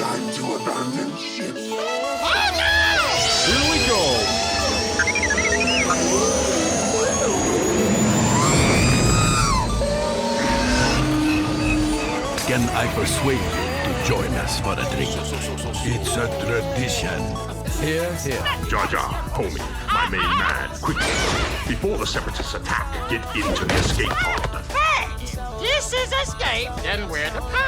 Time to abandon ship. Oh no! Here we go! Can I persuade you to join us for a drink? It's a tradition. Here, here. Jar Jar, homie, my main man, quickly. Before the Separatists attack, get into the escape pod. Hey! This is escape, and we're the pod.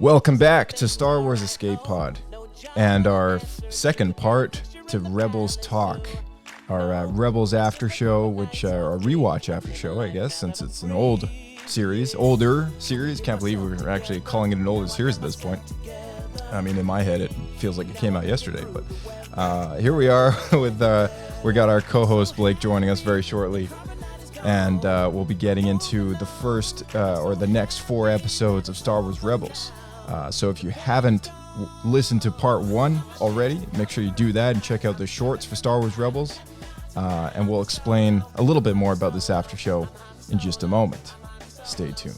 Welcome back to Star Wars Escape Pod and our second part to Rebels Talk, our Rebels after show, which our rewatch after show, I guess, since it's an older series. Can't believe we're actually calling it an older series at this point. I mean, in my head, it feels like it came out yesterday, but here we are with we got our co-host Blake joining us very shortly. And we'll be getting into the first or the next 4 episodes of Star Wars Rebels. So if you haven't listened to part 1 already, make sure you do that and check out the shorts for Star Wars Rebels. And we'll explain a little bit more about this after show in just a moment. Stay tuned.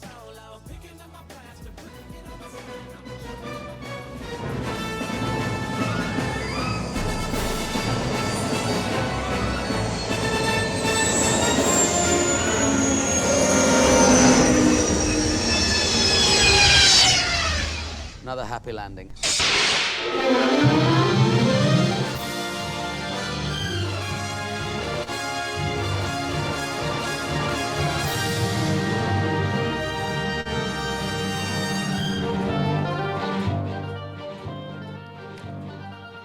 Another happy landing.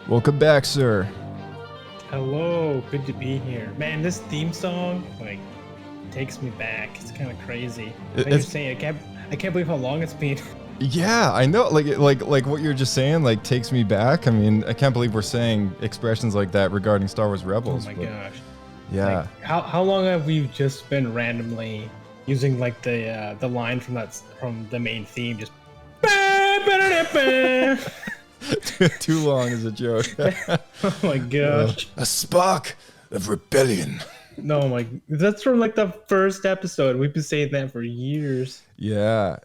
Welcome back, sir. Hello, good to be here. Man, this theme song, takes me back. It's kind of crazy. Like you're saying, I can't believe how long it's been. Yeah, I know. Like what you're just saying, takes me back. I mean, I can't believe we're saying expressions like that regarding Star Wars Rebels. Oh my gosh. Yeah. Like, how long have we just been randomly using the line from the main theme, just Too long is a joke. oh my gosh. A spark of rebellion. No, that's from the first episode. We've been saying that for years. Yeah,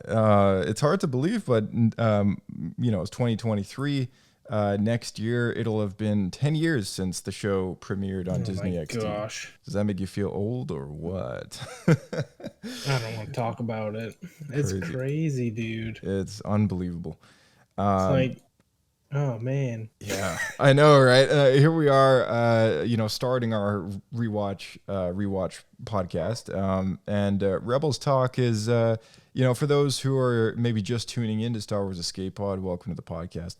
it's hard to believe, but it's 2023. Next year, it'll have been 10 years since the show premiered on Disney XD. Gosh. Does that make you feel old or what? I don't want to talk about it. It's crazy, dude. It's unbelievable. It's oh man. Yeah, I know, right? Here we are, starting our rewatch podcast. And Rebels Talk is, for those who are maybe just tuning into Star Wars Escape Pod, welcome to the podcast.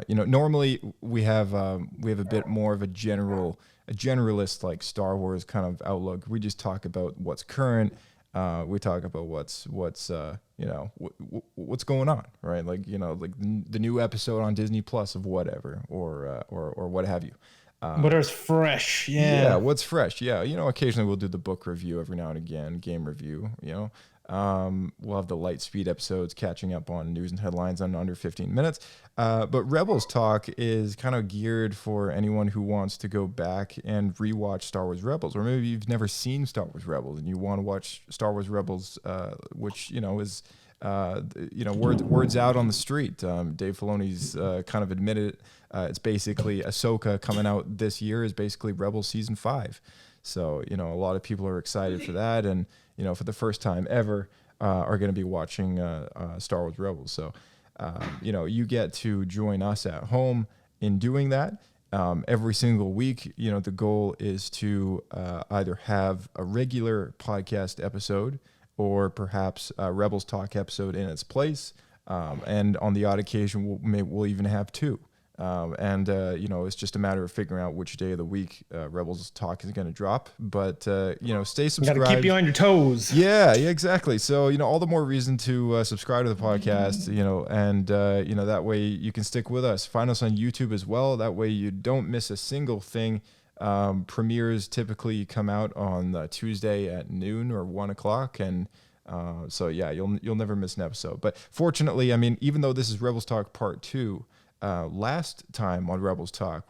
Normally we have a bit more of a generalist Star Wars kind of outlook. We just talk about what's current. We talk about what's going on, right? The new episode on Disney Plus of whatever, or what have you. Whatever's fresh, yeah. Yeah, what's fresh? Yeah, occasionally we'll do the book review every now and again, game review. We'll have the light speed episodes catching up on news and headlines in under 15 minutes. But Rebels Talk is kind of geared for anyone who wants to go back and rewatch Star Wars Rebels, or maybe you've never seen Star Wars Rebels and you want to watch Star Wars Rebels, which is words out on the street. Dave Filoni's kind of admitted it. It's basically Ahsoka coming out this year is basically Rebels season 5. So a lot of people are excited for that, and for the first time ever, are going to be watching Star Wars Rebels. So, you get to join us at home in doing that. Every single week, the goal is to either have a regular podcast episode or perhaps a Rebels Talk episode in its place. And on the odd occasion, we'll even have 2. It's just a matter of figuring out which day of the week Rebels Talk is going to drop. But, stay subscribed. Got to keep you on your toes. Yeah, exactly. So, all the more reason to subscribe to the podcast, and that way you can stick with us. Find us on YouTube as well. That way you don't miss a single thing. Premieres typically come out on Tuesday at noon or 1 o'clock. And you'll never miss an episode. But fortunately, even though this is Rebels Talk Part 2, last time on Rebels Talk,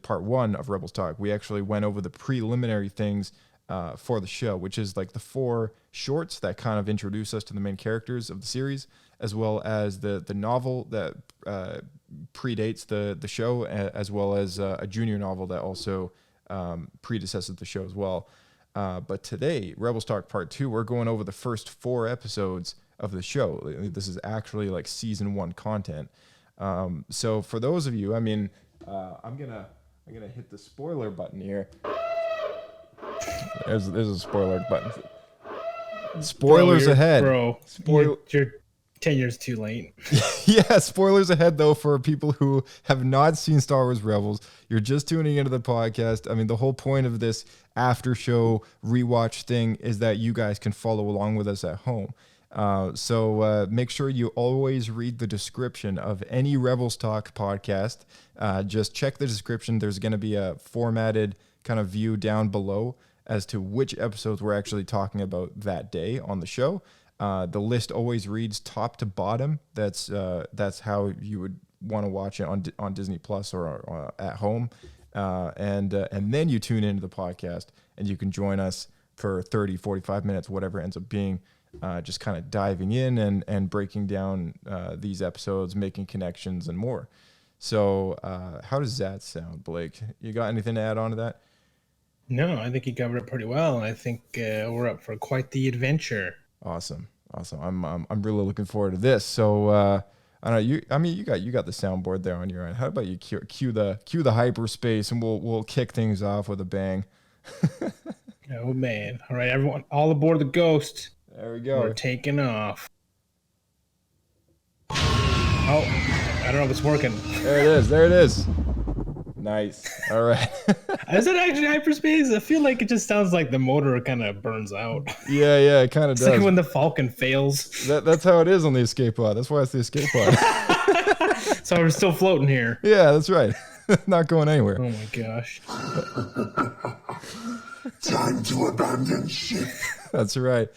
part 1 of Rebels Talk, we actually went over the preliminary things for the show, which is like the 4 shorts that kind of introduce us to the main characters of the series, as well as the novel that predates the show, as well as a junior novel that also predecesses the show as well. But today, Rebels Talk Part 2, we're going over the first 4 episodes of the show. This is actually like season 1 content. So for those of you, I mean, I'm gonna hit the spoiler button here. There's a spoiler button. Spoilers ahead. Bro, you're 10 years too late. Yeah, spoilers ahead, though, for people who have not seen Star Wars Rebels. You're just tuning into the podcast. I mean, the whole point of this after show rewatch thing is that you guys can follow along with us at home. So make sure you always read the description of any Rebels Talk podcast. Just check the description. There's going to be a formatted kind of view down below as to which episodes we're actually talking about that day on the show. The list always reads top to bottom. That's how you would want to watch it on Disney Plus or at home. And then you tune into the podcast and you can join us for 30, 45 minutes, whatever it ends up being, just kind of diving in and breaking down these episodes, making connections and more. So how does that sound, Blake? You got anything to add on to that? No, I think you covered it pretty well, and I think we're up for quite the adventure. Awesome. I'm really looking forward to this. So I don't know. You got the soundboard there on your end. How about you cue the hyperspace, and we'll kick things off with a bang. Oh man! All right, everyone, all aboard the Ghost. There we go. We're taking off. Oh, I don't know if it's working. There it is. Nice. All right. Is it actually hyperspace? I feel like it just sounds like the motor kind of burns out. Yeah, it kind of does. It's like when the Falcon fails. That's how it is on the escape pod. That's why it's the escape pod. So we're still floating here. Yeah, that's right. Not going anywhere. Oh my gosh. Time to abandon ship. That's right.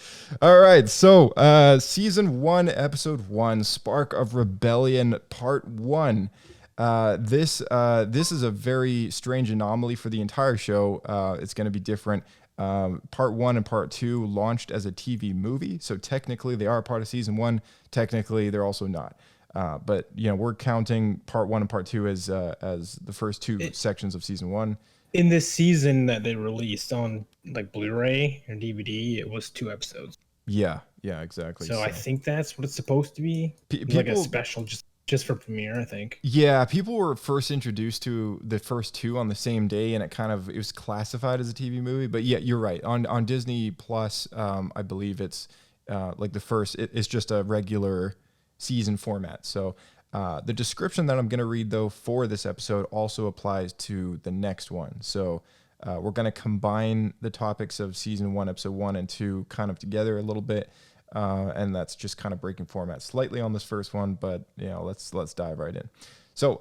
All right. So, season 1, episode 1, Spark of Rebellion, part 1. This is a very strange anomaly for the entire show. It's going to be different. Part 1 and part 2 launched as a TV movie, so technically they are part of season 1. Technically, they're also not. But we're counting part 1 and part 2 as the first 2 sections of season 1. In this season that they released on like Blu-ray or DVD, it was 2 episodes. Yeah, exactly. So I think that's what it's supposed to be. Like a special just for premiere, I think. Yeah, people were first introduced to the first 2 on the same day, and it was classified as a TV movie. But yeah, you're right. On Disney Plus, I believe it's like the first. It's just a regular season format. So the description that I'm going to read though for this episode also applies to the next one. So we're going to combine the topics of season 1, episode 1 and 2 kind of together a little bit. And that's just kind of breaking format slightly on this first one, but let's dive right in. So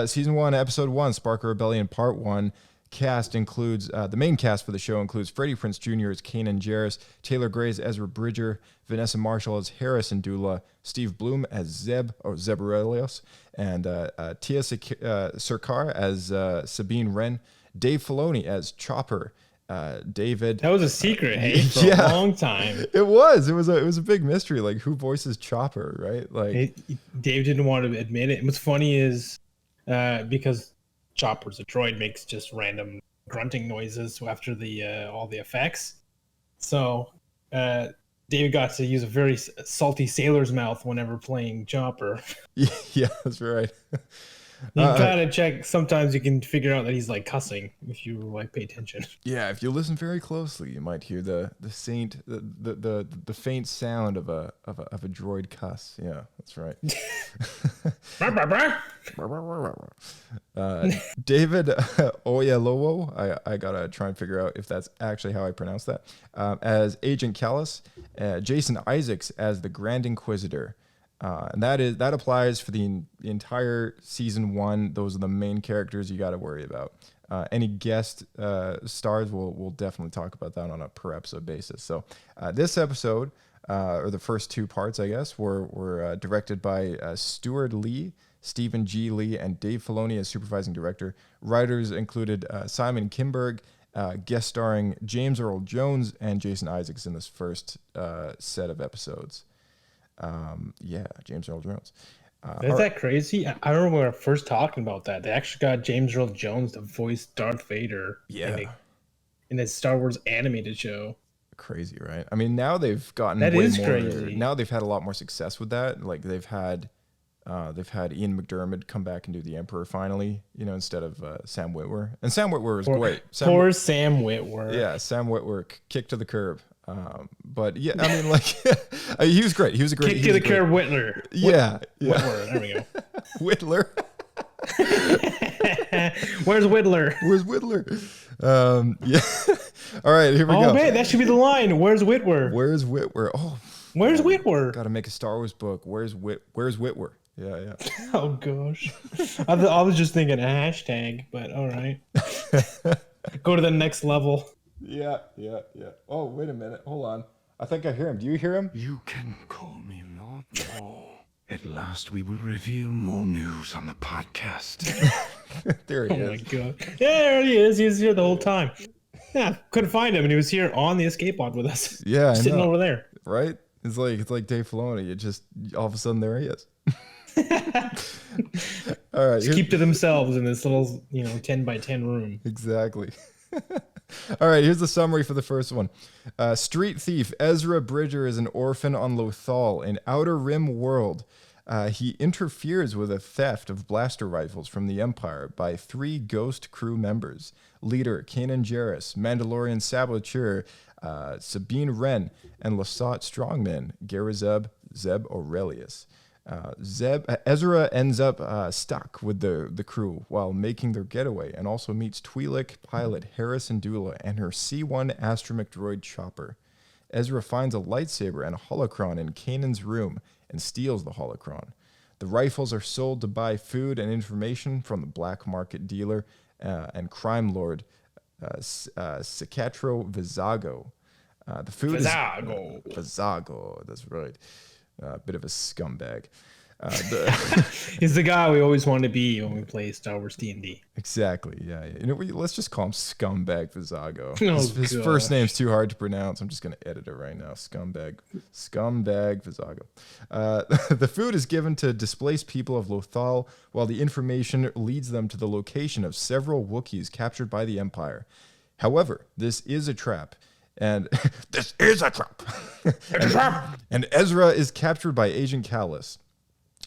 season 1, episode 1, Spark of Rebellion, part 1. Cast includes the main cast for the show includes Freddie Prinze Jr. as Kanan Jarrus, Taylor Gray as Ezra Bridger, Vanessa Marshall as Hera Syndulla, Steve Bloom as Zeb Orrelios, and Tia Sircar as Sabine Wren, Dave Filoni as Chopper. David. That was a secret, hey, for a long time. It was a big mystery, like who voices Chopper, right? Like Dave didn't want to admit it. And what's funny is because Chopper's a droid, makes just random grunting noises after the all the effects. So David got to use a very salty sailor's mouth whenever playing Chopper. Yeah, that's right. You gotta check. Sometimes you can figure out that he's like cussing if you like pay attention. Yeah, if you listen very closely, you might hear the faint sound of a droid cuss. Yeah, that's right. David Oyelowo, I gotta try and figure out if that's actually how I pronounce that. As Agent Callus, Jason Isaacs as the Grand Inquisitor. And that applies for the entire season 1. Those are the main characters you got to worry about. Any guest stars, we'll definitely talk about that on a per episode basis. So this episode, or the first 2 parts, I guess, were directed by Stuart Lee, Stephen G. Lee, and Dave Filoni as supervising director. Writers included Simon Kinberg, guest starring James Earl Jones and Jason Isaacs in this first set of episodes. James Earl Jones. Isn't that crazy? I remember when we were first talking about that. They actually got James Earl Jones to voice Darth Vader in the Star Wars animated show. Crazy, right? I mean, now they've gotten that way is more. Crazy. Now they've had a lot more success with that. Like they've had Ian McDiarmid come back and do the Emperor finally, instead of Sam Witwer. And Sam Witwer was great. Sam Witwer. Yeah, Sam Witwer kicked to the curb. But yeah, I mean, like he was great. He was a great kick to the curb, Whitler. Yeah, Whitwer. There we go. Whitler. Where's Whitler? Where's Whitler? All right, here we go. Oh man, that should be the line. Where's Whitwer? Where's Whitwer? Oh, where's Whitwer? Got to make a Star Wars book. Where's Whitwer? Yeah. Oh gosh, I was just thinking a hashtag, but all right. Go to the next level. Yeah. Oh, wait a minute. Hold on. I think I hear him. Do you hear him? You can call me Lothal. At last we will reveal more news on the podcast. There he is. Oh my god. There he is. He was here the whole time. Yeah, couldn't find him, and he was here on the escape pod with us. Yeah, sitting over there. Right? It's like Dave Filoni. It just all of a sudden there he is. All right. Just keep to themselves in this little 10 by 10 room. Exactly. All right, here's the summary for the first one. Street thief Ezra Bridger is an orphan on Lothal, an Outer Rim world. He interferes with a theft of blaster rifles from the Empire by 3 ghost crew members. Leader Kanan Jarrus, Mandalorian saboteur Sabine Wren, and Lasat strongman Garazeb Zeb Aurelius. Ezra ends up stuck with the crew while making their getaway, and also meets Twi'lek pilot Harrison Dula and her C-1 astromech droid Chopper. Ezra finds a lightsaber and a holocron in Kanan's room and steals the holocron. The rifles are sold to buy food and information from the black market dealer and crime lord Cicatro Vizago. The food Vizago, that's right. A bit of a scumbag. He's the guy we always want to be when we play Star Wars D&D. Exactly, yeah. Let's just call him Scumbag Vizago. Oh, his first name's too hard to pronounce. I'm just going to edit it right now. Scumbag Vizago. The food is given to displaced people of Lothal, while the information leads them to the location of several Wookiees captured by the Empire. However, this is a trap. And this is a trap. And Ezra is captured by Agent Kallus.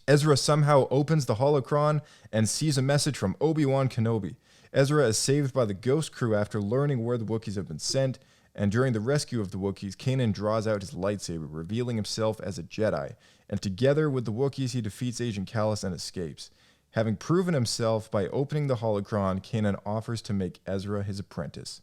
Ezra somehow opens the holocron and sees a message from Obi-Wan Kenobi. Ezra is saved by the Ghost crew after learning where the Wookiees have been sent, and during the rescue of the Wookiees, Kanan draws out his lightsaber, revealing himself as a Jedi, and together with the Wookiees, he defeats Agent Kallus and escapes. Having proven himself by opening the holocron, Kanan offers to make Ezra his apprentice.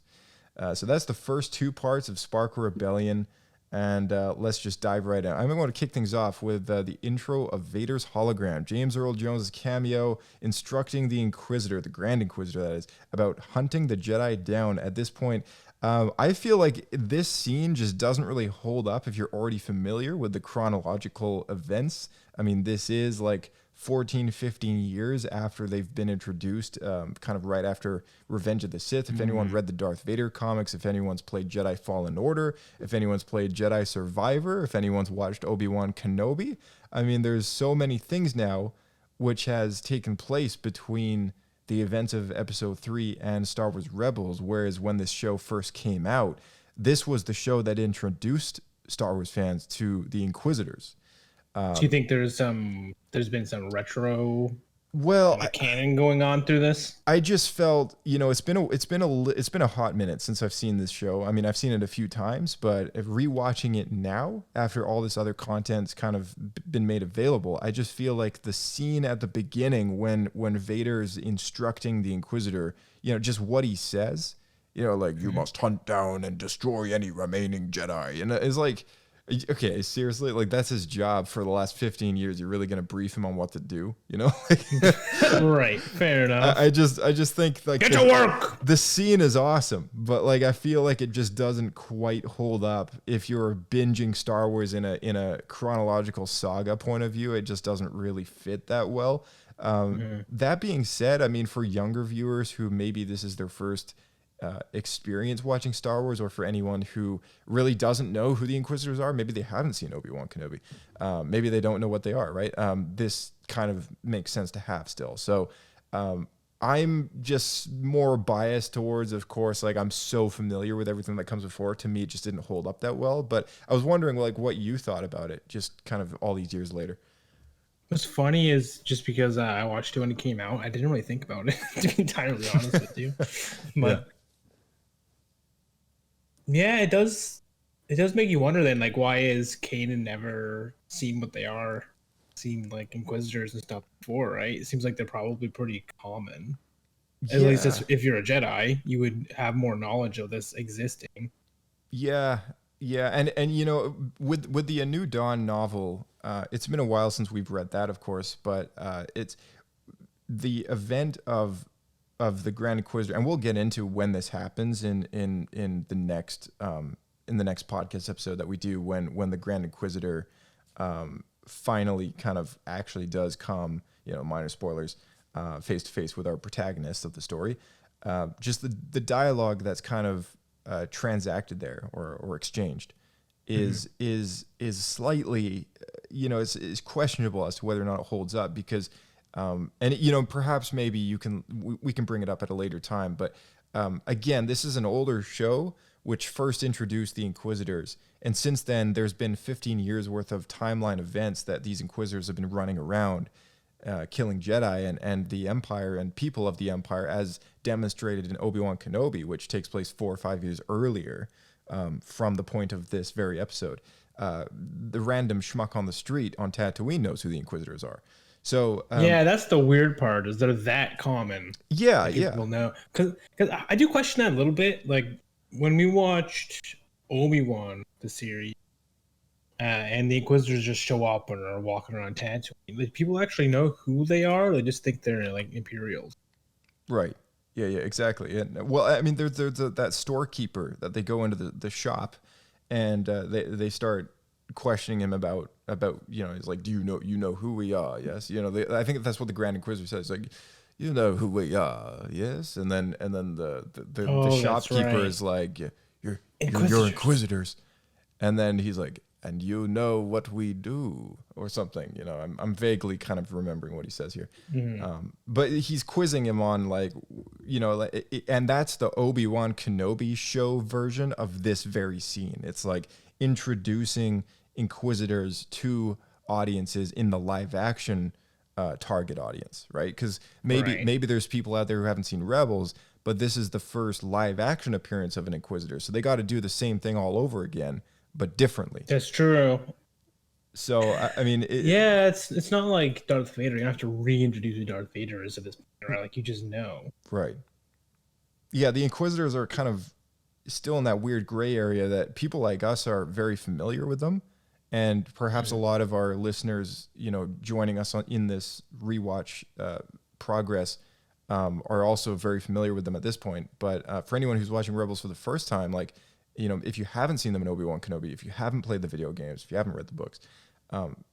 So that's the first 2 parts of Spark Rebellion, and let's just dive right in. I'm going to kick things off with the intro of Vader's hologram. James Earl Jones' cameo instructing the Inquisitor, the Grand Inquisitor that is, about hunting the Jedi down. At this point, I feel like this scene just doesn't really hold up if you're already familiar with the chronological events. I mean, this is like 14, 15 years after they've been introduced, kind of right after Revenge of the Sith. If anyone read the Darth Vader comics, if anyone's played Jedi Fallen Order, if anyone's played Jedi Survivor, if anyone's watched Obi-Wan Kenobi, I mean, there's so many things now which has taken place between the events of Episode 3 and Star Wars Rebels, whereas when this show first came out, this was the show that introduced Star Wars fans to the Inquisitors. Do you think there's been some retro canon going on through this? I just felt, it's been a hot minute since I've seen this show. I mean, I've seen it a few times, but rewatching it now after all this other content's kind of been made available, I just feel like the scene at the beginning when Vader's instructing the Inquisitor, just what he says, like you must hunt down and destroy any remaining Jedi, and it's like, okay, seriously, like that's his job for the last 15 years. You're really going to brief him on what to do, Right, fair enough. I just think like get to work. The scene is awesome, but like I feel like it just doesn't quite hold up if you're binging Star Wars in a chronological saga point of view. It just doesn't really fit that well. That being said, I mean, for younger viewers who maybe this is their first experience watching Star Wars, or for anyone who really doesn't know who the Inquisitors are. Maybe they haven't seen Obi-Wan Kenobi. Maybe they don't know what they are, right? This kind of makes sense to have still. So I'm just more biased towards, of course, like I'm so familiar with everything that comes before. To me, it just didn't hold up that well. But I was wondering like what you thought about it, just kind of all these years later. What's funny is just because I watched it when it came out, I didn't really think about it, to be entirely honest with you. But yeah, it does make you wonder then, like, why is Kanan never seen what they are, seen like Inquisitors and stuff before, right? It seems like they're probably pretty common. At least if you're a Jedi, you would have more knowledge of this existing. Yeah, and you know, with the A New Dawn novel, it's been a while since we've read that, of course, but it's the event of the Grand Inquisitor, and we'll get into when this happens in the next podcast episode that we do, when the Grand Inquisitor finally kind of actually does come, you know, minor spoilers, face to face with our protagonist of the story. Just the dialogue that's kind of transacted there or exchanged is slightly, you know, is questionable as to whether or not it holds up, because and you know, perhaps maybe we can bring it up at a later time, but again, this is an older show which first introduced the Inquisitors, and since then there's been 15 years worth of timeline events that these Inquisitors have been running around, killing Jedi and the Empire and people of the Empire, as demonstrated in Obi-Wan Kenobi, which takes place 4 or 5 years earlier from the point of this very episode. The random schmuck on the street on Tatooine knows who the Inquisitors are. So yeah, that's the weird part, is they're that common. Yeah, People know, because I do question that a little bit. Like when we watched Obi-Wan, the series, and the Inquisitors just show up and are walking around Tatooine, like, people actually know who they are. They just think they're like Imperials. Right. Yeah, exactly. And well, I mean, there's that storekeeper that they go into the shop, and they start questioning him about, you know, he's like, do you know who we are? Yes. You know, I think that's what the Grand Inquisitor says, like, you know who we are? Yes. And then the shopkeeper is like, you're Inquisitors. And then he's like, and you know what we do, or something. You know, I'm vaguely kind of remembering what he says here. Mm-hmm. But he's quizzing him on, like, you know, and that's the Obi-Wan Kenobi show version of this very scene. It's like introducing Inquisitors to audiences in the live action target audience, right? Because maybe there's people out there who haven't seen Rebels, but this is the first live action appearance of an Inquisitor, so they got to do the same thing all over again, but differently. That's true. So I mean, it's not like Darth Vader. You don't have to reintroduce who Darth Vader is at this point, right? Like, you just know, right? Yeah, the Inquisitors are kind of still in that weird gray area that people like us are very familiar with them, and perhaps a lot of our listeners, you know, joining us in this rewatch progress, are also very familiar with them at this point. But for anyone who's watching Rebels for the first time, like, you know, if you haven't seen them in Obi-Wan Kenobi, if you haven't played the video games, if you haven't read the books,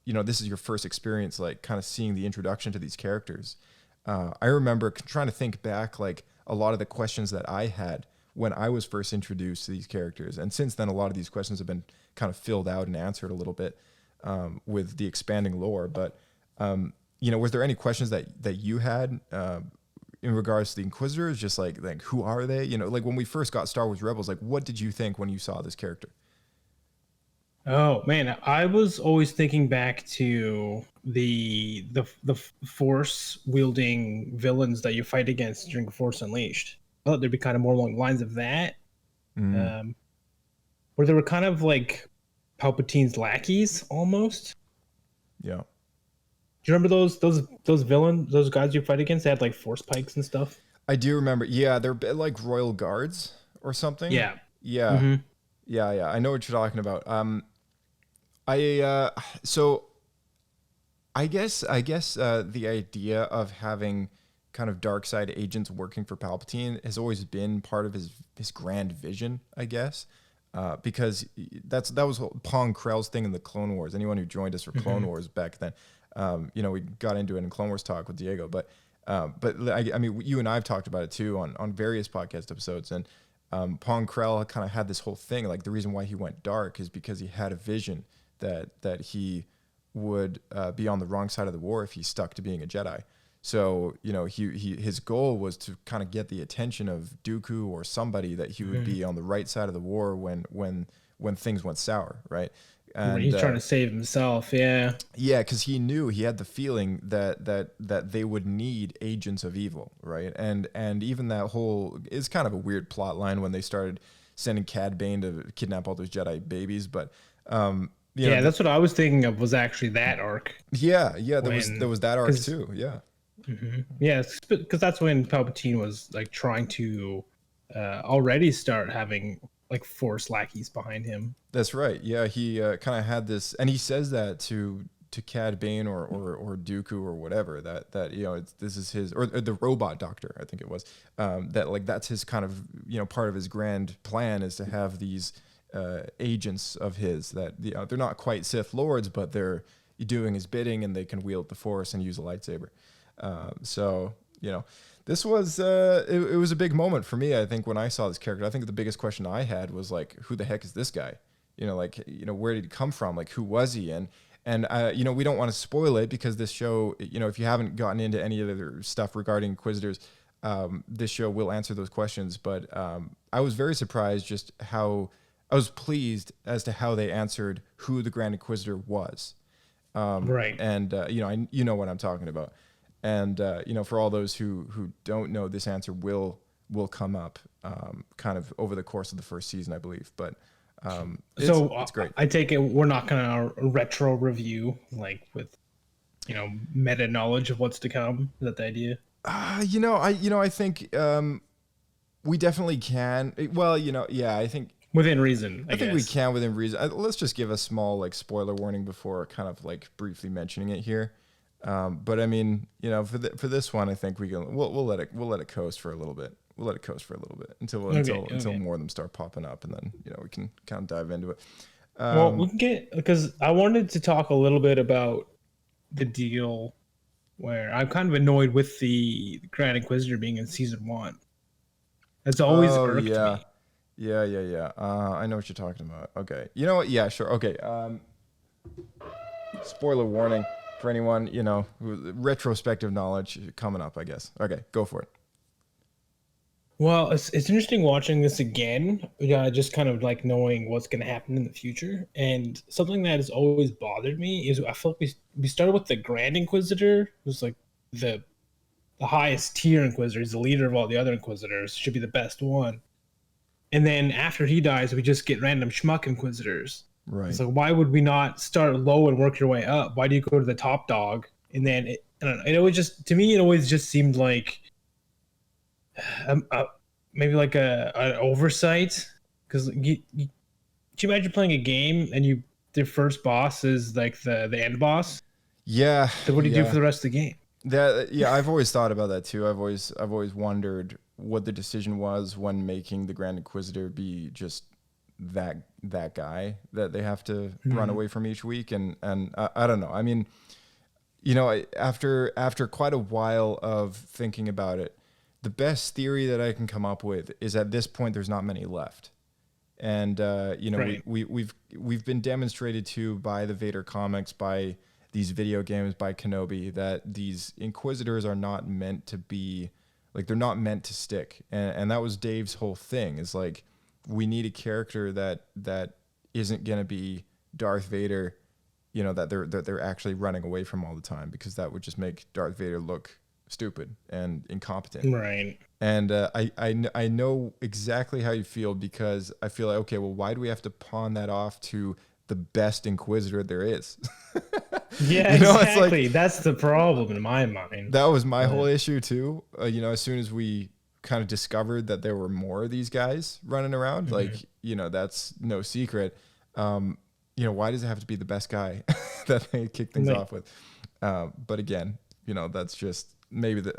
you know, this is your first experience, like, kind of seeing the introduction to these characters. I remember trying to think back, like, a lot of the questions that I had when I was first introduced to these characters. And since then, a lot of these questions have been kind of filled out and answered a little bit with the expanding lore. But, you know, was there any questions that you had in regards to the Inquisitors? Just like who are they? You know, like when we first got Star Wars Rebels, like, what did you think when you saw this character? Oh man, I was always thinking back to the force wielding villains that you fight against during Force Unleashed. I thought there'd be kind of more along the lines of that, where they were kind of like Palpatine's lackeys almost. Yeah. Do you remember those villains, those guys you fight against? They had like force pikes and stuff. I do remember. Yeah, they're like royal guards or something. Yeah. Yeah. Yeah. I know what you're talking about. So I guess the idea of having kind of dark side agents working for Palpatine has always been part of his grand vision, I guess, because that was Pong Krell's thing in the Clone Wars. Anyone who joined us for Clone Wars back then, you know, we got into it in Clone Wars talk with Diego, but But I mean, you and I have talked about it too on various podcast episodes, and Pong Krell kind of had this whole thing. Like the reason why he went dark is because he had a vision that he would be on the wrong side of the war if he stuck to being a Jedi. So, you know, his goal was to kind of get the attention of Dooku or somebody that he would be on the right side of the war when things went sour, right? And he's trying to save himself, yeah. Yeah, because he knew, he had the feeling that they would need agents of evil, right? And even that whole is kind of a weird plot line when they started sending Cad Bane to kidnap all those Jedi babies, but you know, that's what I was thinking of, was actually that arc. Yeah, there was that arc too, yeah. Mm-hmm. Yeah, because that's when Palpatine was like trying to already start having like Force lackeys behind him. That's right. Yeah, he kind of had this, and he says that to Cad Bane or Dooku or whatever, that you know, this is his, or the robot doctor, I think it was, that like that's his kind of, you know, part of his grand plan is to have these agents of his that, you know, they're not quite Sith Lords, but they're doing his bidding and they can wield the Force and use a lightsaber. So, you know, this was it was a big moment for me. I think when I saw this character, I think the biggest question I had was like, who the heck is this guy? You know, like, you know, where did he come from? Like, who was he? And you know, we don't want to spoil it because this show, you know, if you haven't gotten into any other stuff regarding Inquisitors, this show will answer those questions. But I was very surprised just how I was pleased as to how they answered who the Grand Inquisitor was. Right. And you know what I'm talking about. And you know, for all those who don't know, this answer will come up kind of over the course of the first season, I believe. But it's great. I take it we're not gonna retro review like with, you know, meta knowledge of what's to come. Is that the idea? I think we definitely can. Well, you know, yeah, I think within reason. I think we can within reason. Let's just give a small like spoiler warning before kind of like briefly mentioning it here. But I mean, you know, for this one, I think we'll let it coast for a little bit. We'll let it coast for a little bit until more of them start popping up, and then, you know, we can kind of dive into it. Well, we can get, because I wanted to talk a little bit about the deal where I'm kind of annoyed with the Grand Inquisitor being in season 1. That's always irked me. Yeah. I know what you're talking about. Okay. You know what? Yeah, sure. Okay. Spoiler warning for anyone, you know, retrospective knowledge coming up, I guess. Okay, go for it. Well, it's interesting watching this again, just kind of like knowing what's going to happen in the future. And something that has always bothered me is I feel like we started with the Grand Inquisitor, who's like the highest tier Inquisitor. He's the leader of all the other Inquisitors, should be the best one. And then after he dies, we just get random schmuck Inquisitors. Right. So why would we not start low and work your way up? Why do you go to the top dog? And then I don't know. It always just, to me, it always just seemed like maybe like an oversight. Because you imagine playing a game and their first boss is like the end boss? Yeah. So what do you do for the rest of the game? I've always thought about that too. I've always wondered what the decision was when making the Grand Inquisitor be just that guy that they have to run away from each week, and I don't know. I mean, you know, after quite a while of thinking about it, the best theory that I can come up with is at this point there's not many left, and you know, right. we've been demonstrated to by the Vader comics, by these video games, by Kenobi, that these Inquisitors are not meant to be, like, they're not meant to stick, and that was Dave's whole thing, is like, we need a character that isn't going to be Darth Vader, you know, that they're actually running away from all the time, because that would just make Darth Vader look stupid and incompetent. Right. And I know exactly how you feel, because I feel like, okay, well, why do we have to pawn that off to the best Inquisitor there is? Yeah, you know, exactly. It's like, that's the problem in my mind. That was my whole issue too. You know, as soon as we kind of discovered that there were more of these guys running around, like, you know, that's no secret. You know, why does it have to be the best guy that they kick things off with? But again, you know, that's just maybe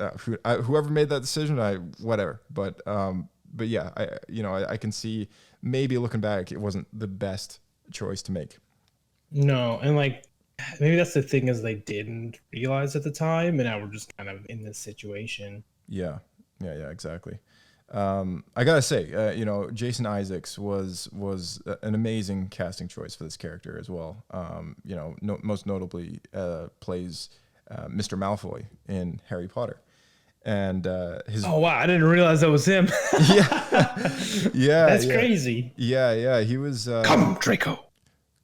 whoever made that decision, whatever. But yeah, I can see, maybe looking back, it wasn't the best choice to make. No, and like maybe that's the thing, is they didn't realize at the time, and now we're just kind of in this situation. Yeah, exactly. I gotta say, Jason Isaacs was an amazing casting choice for this character as well. Most notably plays Mr. Malfoy in Harry Potter, and his. Oh wow, I didn't realize that was him. Yeah, That's crazy. Yeah, he was. Come, Draco.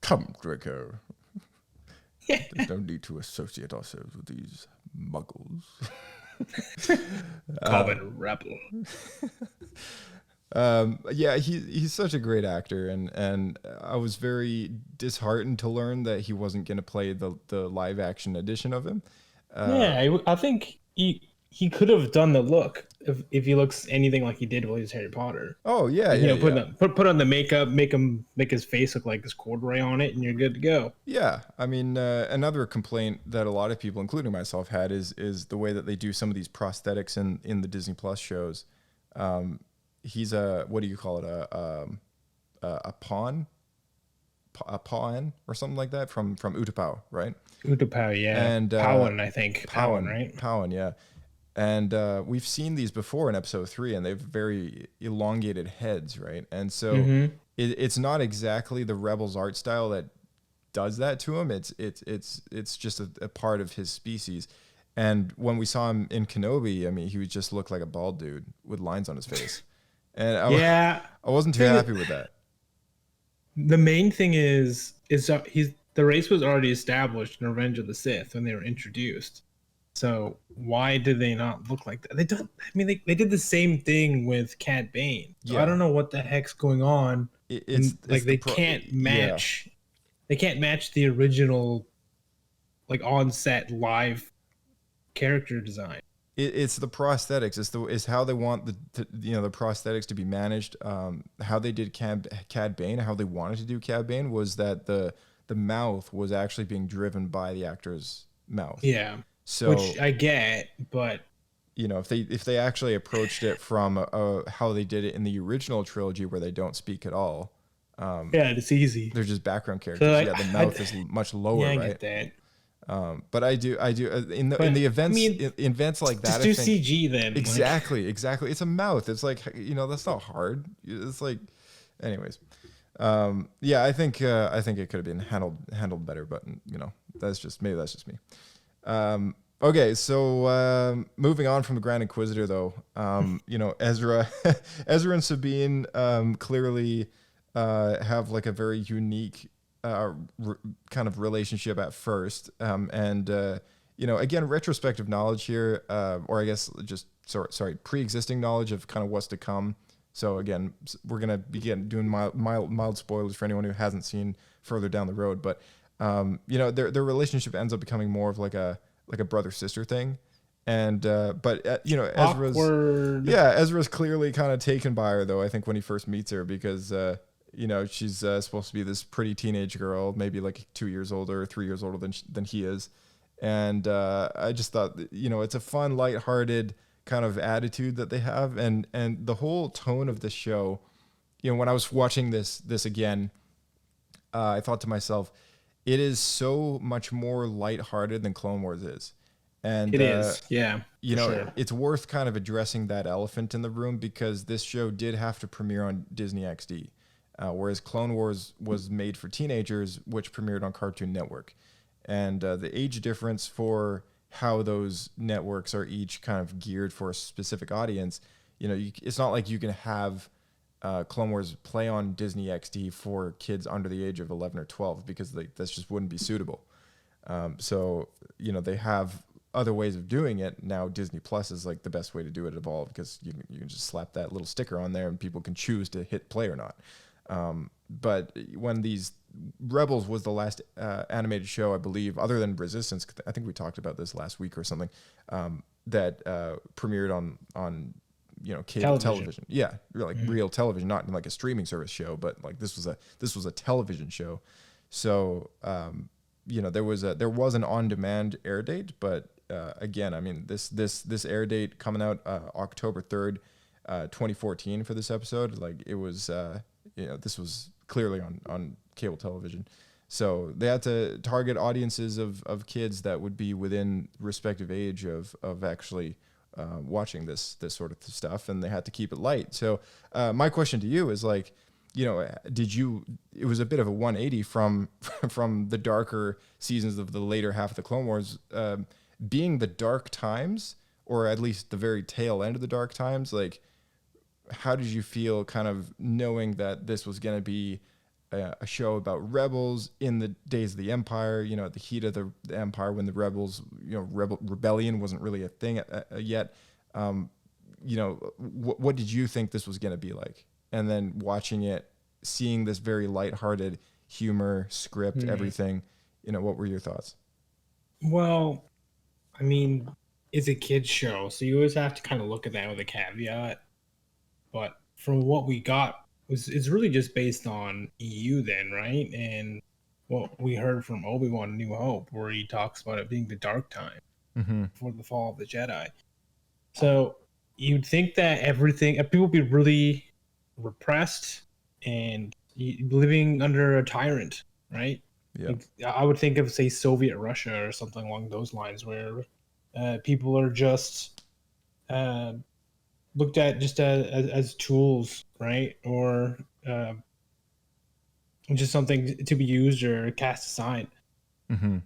Come, Draco. There's no need to associate ourselves with these muggles. Common rebel. Yeah, he's such a great actor, and I was very disheartened to learn that he wasn't going to play the live action edition of him. I think he could have done the look if he looks anything like he did while he was Harry Potter. Oh yeah, put on the makeup, make his face look like this corduroy on it, and you're good to go. Yeah, I mean, another complaint that a lot of people, including myself, had is the way that they do some of these prosthetics in the Disney Plus shows. He's what do you call it? A pawn or something like that from Utapau, right? Utapau, yeah. And Powan, I think. Powan, right? Powan, yeah. And we've seen these before in episode 3, and they've very elongated heads, right? And so it's not exactly the Rebels art style that does that to him. It's just a part of his species. And when we saw him in Kenobi, I mean, he would just look like a bald dude with lines on his face. And I wasn't too happy with that. The main thing is the race was already established in Revenge of the Sith when they were introduced. So why did they not look like that? They did the same thing with Cad Bane. So I don't know what the heck's going on. They can't match. Yeah. They can't match the original, like on-set live character design. It's the prosthetics. It's how they want the prosthetics to be managed. How they did Cad Bane, how they wanted to do Cad Bane was that the mouth was actually being driven by the actor's mouth. Yeah. So, which I get, but if they actually approached it from how they did it in the original trilogy, where they don't speak at all, it's easy. They're just background characters. So the mouth is much lower, I right? Get that. But I do in the events, in events like that. Just do CG then. Exactly. It's a mouth. It's like that's not hard. It's like, anyways. I think it could have been handled better, but that's just me. Okay, so moving on from the Grand Inquisitor, though, Ezra and Sabine clearly have like a very unique kind of relationship at first, again, retrospective knowledge here, or I guess just pre-existing knowledge of kind of what's to come. So again, we're gonna begin doing mild spoilers for anyone who hasn't seen further down the road, but their relationship ends up becoming more of like a brother-sister thing. And Ezra's clearly kind of taken by her, though, I think, when he first meets her, because she's supposed to be this pretty teenage girl, maybe like 2 years older or 3 years older than he is. And I just thought, it's a fun, lighthearted kind of attitude that they have, and the whole tone of the show, when I was watching this again, I thought to myself, it is so much more lighthearted than Clone Wars is. And it is, yeah. Sure. It's worth kind of addressing that elephant in the room, because this show did have to premiere on Disney XD, whereas Clone Wars was made for teenagers, which premiered on Cartoon Network. And the age difference for how those networks are each kind of geared for a specific audience, it's not like you can have Clone Wars play on Disney XD for kids under the age of 11 or 12, because that just wouldn't be suitable. So they have other ways of doing it. Now Disney Plus is like the best way to do it at all, because you can just slap that little sticker on there and people can choose to hit play or not. But when these Rebels was the last animated show, I believe, other than Resistance, I think we talked about this last week or something, that premiered on cable television. Yeah, like real television, not like a streaming service show, but like this was a television show. So there was an on-demand air date, but again, I mean, this air date coming out October 3rd, 2014 for this episode, like it was this was clearly on cable television. So they had to target audiences of kids that would be within respective age of actually watching this sort of stuff, and they had to keep it light. So my question to you is like, you know, it was a bit of a 180 from the darker seasons of the later half of the Clone Wars, being the dark times, or at least the very tail end of the dark times. Like, how did you feel kind of knowing that this was going to be a show about rebels in the days of the Empire, you know, at the heat of the Empire, when the rebels, you know, rebellion wasn't really a thing yet. You know, what did you think this was going to be like? And then watching it, seeing this very lighthearted humor, script, everything, you know, what were your thoughts? Well, I mean, it's a kid's show, so you always have to kind of look at that with a caveat. But from what we got, it's really just based on EU then, right? And what we heard from Obi-Wan New Hope, where he talks about it being the dark time before the fall of the Jedi. So you'd think that everything, people would be really repressed and living under a tyrant, right? Yeah. Like, I would think of, say, Soviet Russia or something along those lines, where people are just looked at just as tools, right? Or just something to be used or cast aside. Mm-hmm.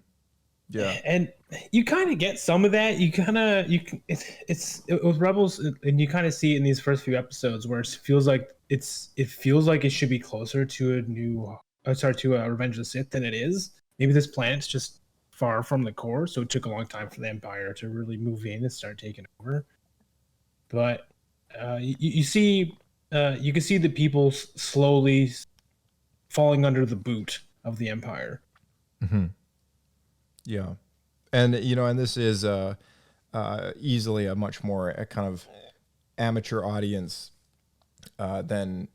Yeah. And you kind of get some of that. It's with Rebels, and you kind of see it in these first few episodes where it feels like it should be closer to Revenge of the Sith than it is. Maybe this planet's just far from the core, so it took a long time for the Empire to really move in and start taking over. But you can see the people slowly falling under the boot of the Empire. Mm-hmm. Yeah. And, you know, and this is easily a much more kind of amateur audience than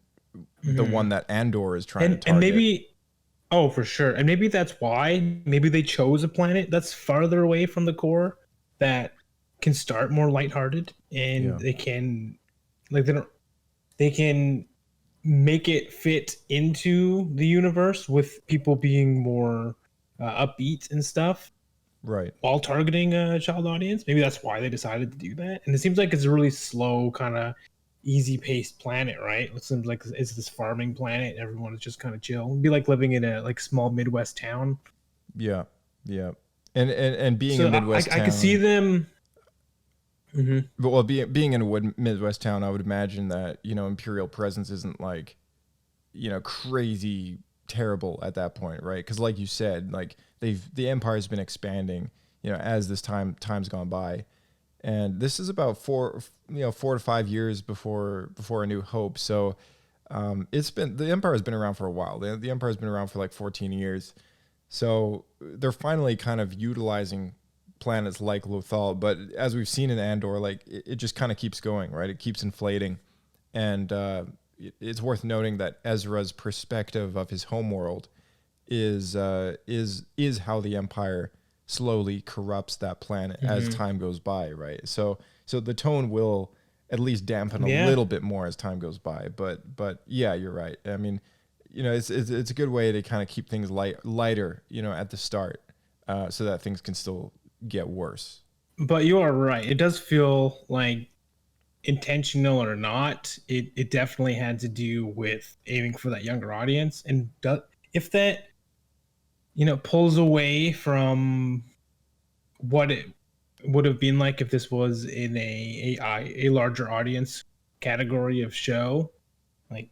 the one that Andor is trying to target. And maybe, for sure. And maybe that's why. Maybe they chose a planet that's farther away from the core, that can start more lighthearted, and they can, like, they can make it fit into the universe with people being more upbeat and stuff, right, while targeting a child audience. Maybe that's why they decided to do that. And it seems like it's a really slow, kind of easy-paced planet, right? It seems like it's this farming planet. Everyone is just kind of chill. It'd be like living in a small Midwest town. Yeah, yeah, and being a Midwest town, I could see them. Mm-hmm. But well, being in a Midwest town, I would imagine that, you know, Imperial presence isn't like, you know, crazy terrible at that point, right? Because like you said, like the Empire's been expanding, you know, as this time's gone by, and this is about 4 to 5 years before A New Hope. So the Empire's been around for a while. The Empire's been around for like 14 years. So they're finally kind of utilizing planets like Lothal, but as we've seen in Andor, like it just kind of keeps going, right? It keeps inflating, and it's worth noting that Ezra's perspective of his homeworld is how the Empire slowly corrupts that planet as time goes by, right? So the tone will at least dampen a little bit more as time goes by, but yeah, you're right. I mean, you know, it's a good way to kind of keep things lighter, you know, at the start, so that things can still get worse. But you are right. It does feel like, intentional or not, it definitely had to do with aiming for that younger audience. And if that, you know, pulls away from what it would have been like if this was in a larger audience category of show, like,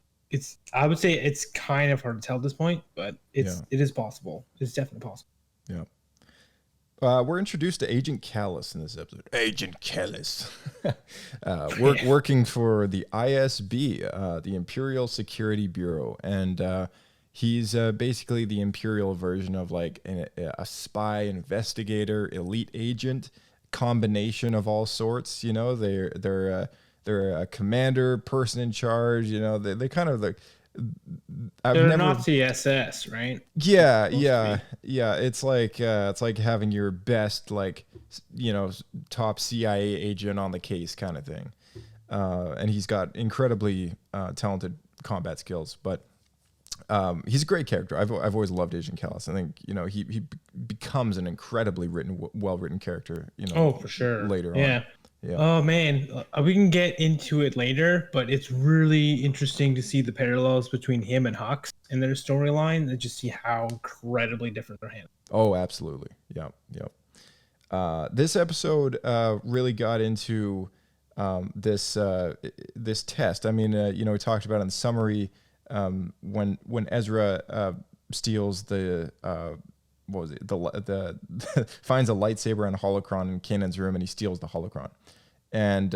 I would say it's kind of hard to tell at this point, but it is possible. It's definitely possible. Yeah. We're introduced to Agent Callus in this episode. Agent Callus. Working for the ISB, the Imperial Security Bureau. And he's basically the Imperial version of like a spy, investigator, elite agent, combination of all sorts. You know, they're a commander, person in charge. You know, they kind of like... They're Nazi SS, right? Yeah. It's like having your best, like, you know, top CIA agent on the case kind of thing. And he's got incredibly talented combat skills. But He's a great character. I've always loved Agent Callus. I think he becomes an incredibly well written character. Oh, for sure. Later on. Yeah. Oh man, we can get into it later, but it's really interesting to see the parallels between him and Hux in their storyline, and just see how incredibly different they're handled. Oh, absolutely. Yep. This episode really got into this test. I mean, we talked about in the summary when Ezra steals the what was it? The finds a lightsaber and a holocron in Kanan's room, and he steals the holocron. And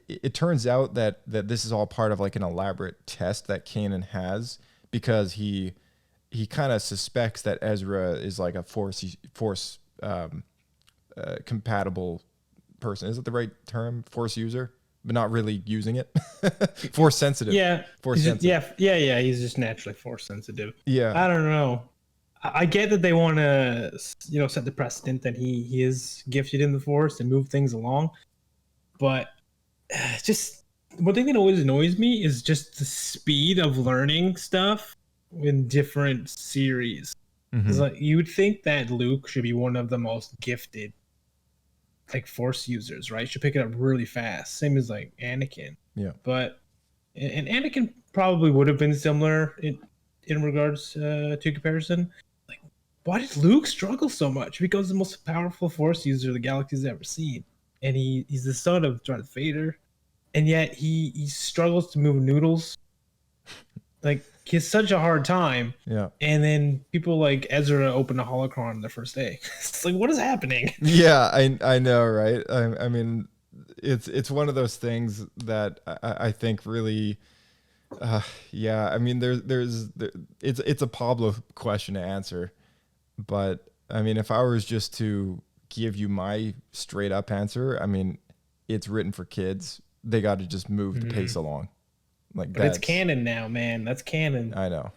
it turns out that this is all part of like an elaborate test that Kanan has, because he kind of suspects that Ezra is like a force compatible person. Is it the right term? Force user, but not really using it. Force sensitive. Yeah. Force sensitive. Yeah. He's just naturally force sensitive. Yeah. I don't know. I get that they want to, set the precedent that he is gifted in the force and move things along, but just one thing that always annoys me is just the speed of learning stuff in different series. It's like, you would think that Luke should be one of the most gifted, like, force users, right? Should pick it up really fast. Same as like Anakin. Yeah. But and Anakin probably would have been similar in regards to comparison. Like, why did Luke struggle so much? He becomes the most powerful force user the galaxy's ever seen, and he's the son of Darth Vader, and yet he struggles to move noodles. Like, he has such a hard time. Yeah. And then people like Ezra open a holocron the first day. It's like, what is happening? Yeah, I know, right? I mean, it's one of those things that I think really, yeah. I mean, it's a Pablo question to answer, but I mean, if I was just to give you my straight up answer, I mean, it's written for kids. They got to just move the pace along. Like, but it's canon now, man. That's canon. I know.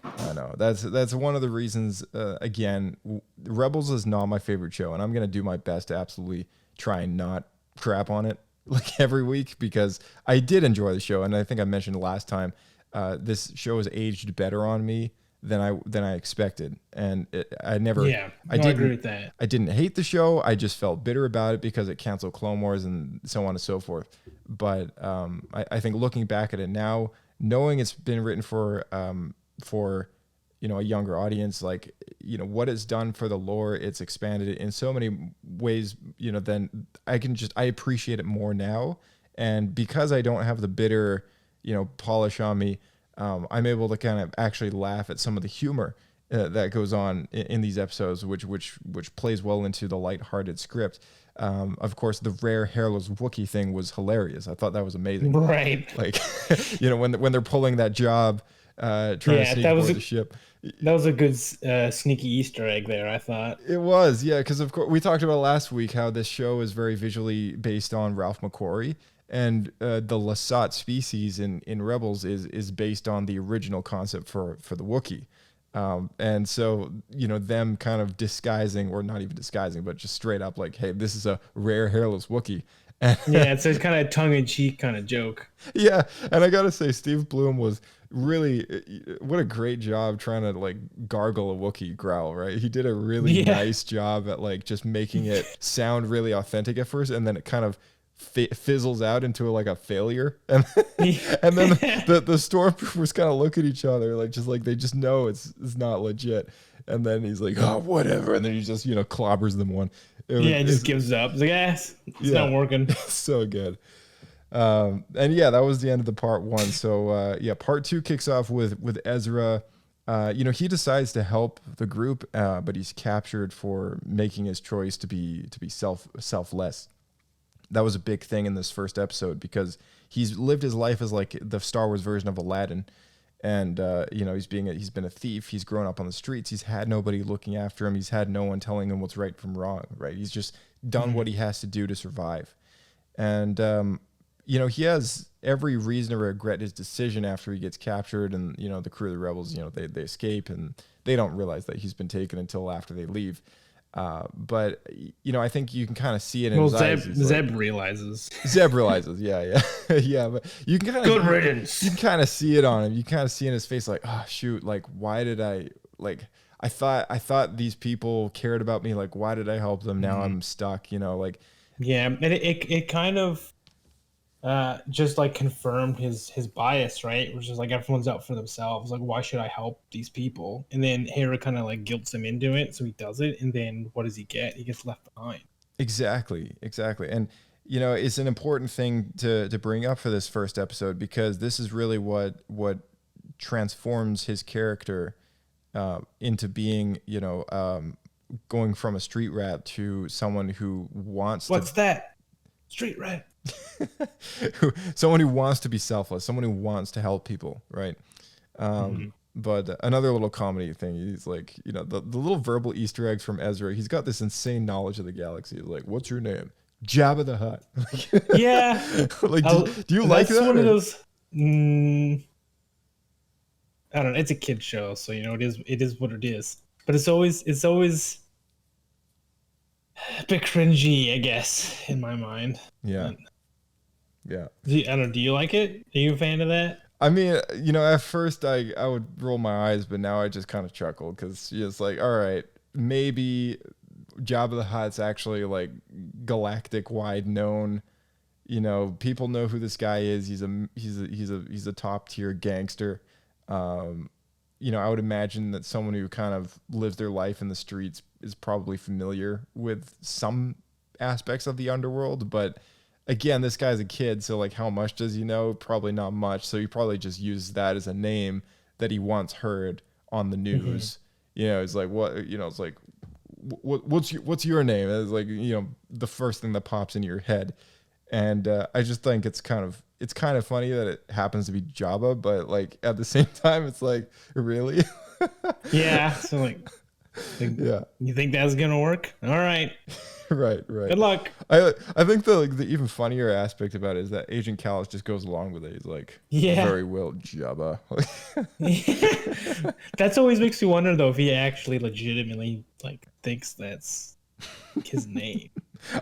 That's one of the reasons. Again, Rebels is not my favorite show, and I'm gonna do my best to absolutely try and not crap on it like every week, because I did enjoy the show, and I think I mentioned last time, this show has aged better on me than I expected, and I agree with that. I didn't hate the show. I just felt bitter about it because it canceled Clone Wars and so on and so forth. But I think looking back at it now, knowing it's been written for a younger audience, like, what it's done for the lore, it's expanded it in so many ways, then I appreciate it more now. And because I don't have the bitter, polish on me, I'm able to kind of actually laugh at some of the humor that goes on in these episodes, which plays well into the lighthearted script. Of course, the rare hairless Wookiee thing was hilarious. I thought that was amazing. Right. Like, when they're pulling that job, trying to sneak aboard the ship. That was a good sneaky Easter egg there, I thought. It was, yeah, because of course we talked about last week how this show is very visually based on Ralph McQuarrie, and the Lasat species in Rebels is based on the original concept for the Wookiee. And so, them kind of disguising, or not even disguising, but just straight up like, hey, this is a rare hairless Wookiee. Yeah, it's a kind of tongue-in-cheek kind of joke. Yeah, and I gotta say, Steve Bloom was really, what a great job trying to like gargle a Wookiee growl, right? He did a really nice job at like just making it sound really authentic at first, and then it kind of fizzles out into like a failure, and then the stormtroopers kind of look at each other like they just know it's not legit, and then he's like, oh, whatever, and then he just clobbers them one. He just gives up. He's like, it's not working. So good. And yeah, that was the end of the part one. So part two kicks off with Ezra. He decides to help the group, but he's captured for making his choice to be selfless. That was a big thing in this first episode, because he's lived his life as like the Star Wars version of Aladdin. And, he's been a thief. He's grown up on the streets. He's had nobody looking after him. He's had no one telling him what's right from wrong, right? He's just done what he has to do to survive. And, he has every reason to regret his decision after he gets captured. And, the crew of the rebels, they escape, and they don't realize that he's been taken until after they leave. But I think you can kind of see it in his eyes. Zeb realizes. Zeb realizes, yeah. Yeah, but you can kind of Good riddance. You can kind of see it on him. You kind of see in his face like, oh shoot, like why did I like I thought these people cared about me, like why did I help them? Now I'm stuck, like yeah, and it kind of just like confirmed his bias, right? Which is like everyone's out for themselves. Like, why should I help these people? And then Hera kind of like guilts him into it, so he does it. And then what does he get? He gets left behind. Exactly. And it's an important thing to bring up for this first episode, because this is really what transforms his character into being, going from a street rat to someone who wants. What's that? Street rat. Someone who wants to be selfless, someone who wants to help people, right? But another little comedy thing, he's like, the little verbal Easter eggs from Ezra. He's got this insane knowledge of the galaxy. He's like, what's your name? Jabba the Hutt. Yeah. Like, do you like that? That's one of those. I don't know. It's a kid show, so it is what it is. But it's always a bit cringy, I guess, in my mind. Yeah. But, yeah. I don't know. Do you like it? Are you a fan of that? I mean, at first I would roll my eyes, but now I just kind of chuckle, because it's like, all right, maybe Jabba the Hutt's actually like galactic wide known. People know who this guy is. He's a top tier gangster. I would imagine that someone who kind of lives their life in the streets is probably familiar with some aspects of the underworld, but again, this guy's a kid, so like how much does he know? Probably not much. So he probably just used that as a name that he once heard on the news. It's like, what, it's like, what's your name? It's like, the first thing that pops into your head. And I just think it's kind of funny that it happens to be Jabba, but like at the same time, it's like, really? Yeah. So like yeah. You think that's gonna work? All right. Right. Good luck. I think the even funnier aspect about it is that Agent Callus just goes along with it. He's like, yeah, very well, Jabba. That's always makes me wonder though if he actually legitimately like thinks that's his name.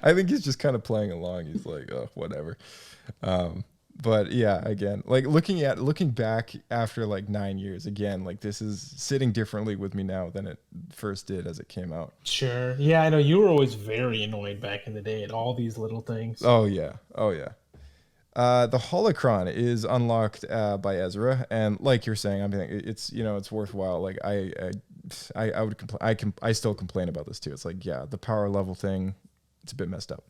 I think he's just kind of playing along. He's like, oh, whatever. But yeah, again, like looking back after like 9 years, again, like this is sitting differently with me now than it first did as it came out. Sure. Yeah, I know you were always very annoyed back in the day at all these little things. Oh yeah. The holocron is unlocked by Ezra, and like you're saying, I mean, it's it's worthwhile. Like I would complain. I still complain about this too. It's like, yeah, the power level thing, it's a bit messed up.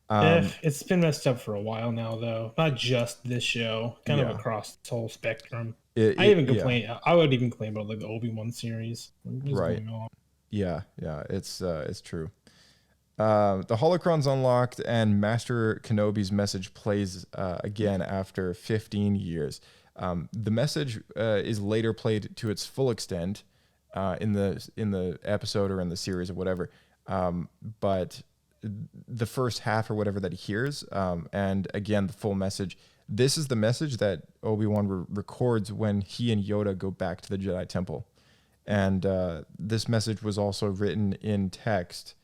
It's been messed up for a while now, though. Not just this show, kind of across this whole spectrum. I even complain. Yeah. I would even complain about like the Obi-Wan series. Right. Yeah. It's true. The holocron's unlocked, and Master Kenobi's message plays again after 15 years. The message is later played to its full extent in the episode or in the series or whatever. But the first half or whatever that he hears, and again the full message. This is the message that Obi-Wan records when he and Yoda go back to the Jedi Temple, and this message was also written in text.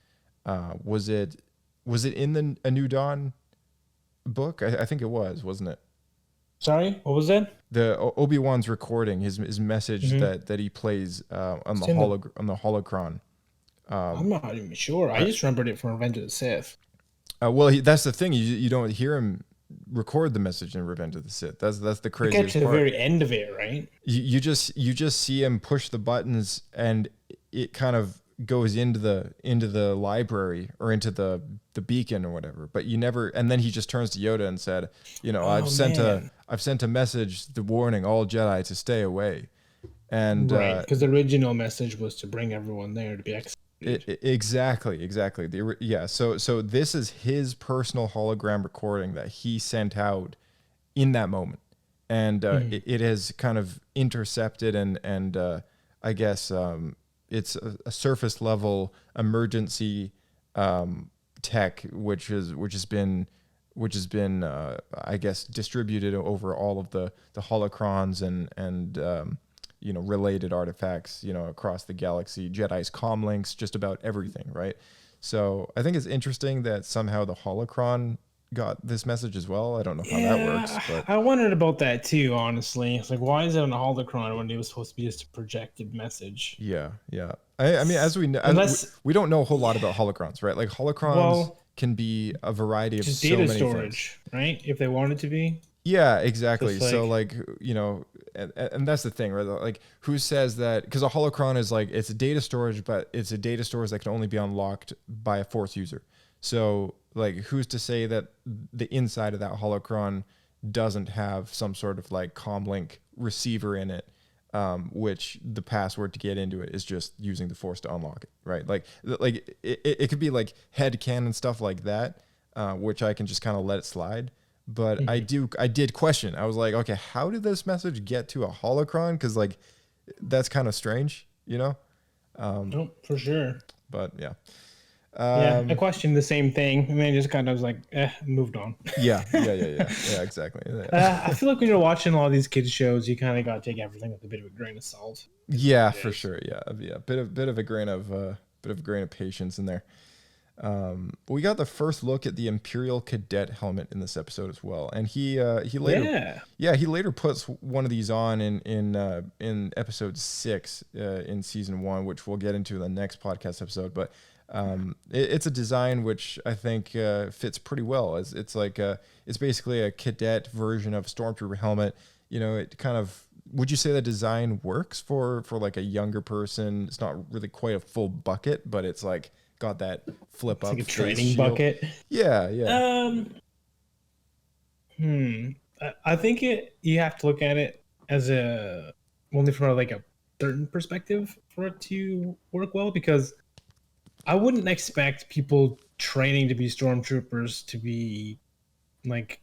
Was it in the A New Dawn book? I think it was, wasn't it? Sorry, what was that? The Obi-Wan's recording his message that he plays on the holocron. I'm not even sure. I just remembered it from Revenge of the Sith. Well, that's the thing. You don't hear him record the message in Revenge of the Sith. That's the craziest part. Get to the very end of it, right? You just see him push the buttons, and it kind of goes into the library or into the beacon or whatever. But you never. And then he just turns to Yoda and said, I've sent a message, the warning all Jedi to stay away. And right, because the original message was to bring everyone there to be executed. Exactly. So this is his personal hologram recording that he sent out in that moment, and it has kind of intercepted and I guess it's a surface level emergency tech which has been I guess distributed over all of the holocrons and related artifacts, across the galaxy, Jedi's comm links, just about everything, right? So I think it's interesting that somehow the holocron got this message as well. I don't know how that works, but I wondered about that too, honestly. It's like, why is it on a holocron when it was supposed to be just a projected message? yeah. I mean, as we know, we don't know a whole lot about holocrons, right? Like holocrons can be a variety of just so data many storage, things. right? If they wanted to be. Yeah, exactly. Just So like, and that's the thing, right? Like, who says that? Because a holocron is like, it's a data storage, but it's a data storage that can only be unlocked by a Force user. So like, who's to say that the inside of that holocron doesn't have some sort of like comm link receiver in it, which the password to get into it is just using the Force to unlock it, right? Like it could be like head canon stuff like that, which I can just kind of let it slide. But I did question. I was like, okay, how did this message get to a holocron? Because like, that's kind of strange, No, for sure. But yeah. I questioned the same thing, and then just kind of was like, moved on. Yeah, exactly. Yeah. I feel like when you're watching all these kids shows, you kind of got to take everything with a bit of a grain of salt. Yeah, for sure. Yeah. Bit of a grain of patience in there. We got the first look at the Imperial Cadet helmet in this episode as well, and he later puts one of these on in episode 6 in season 1, which we'll get into in the next podcast episode. But it's a design which I think fits pretty well. It's like it's basically a cadet version of Stormtrooper helmet. It kind of, would you say the design works for like a younger person? It's not really quite a full bucket, but it's like got that flip up, like a training bucket. Yeah. I think you have to look at it as only from like a certain perspective for it to work well, because I wouldn't expect people training to be stormtroopers to be like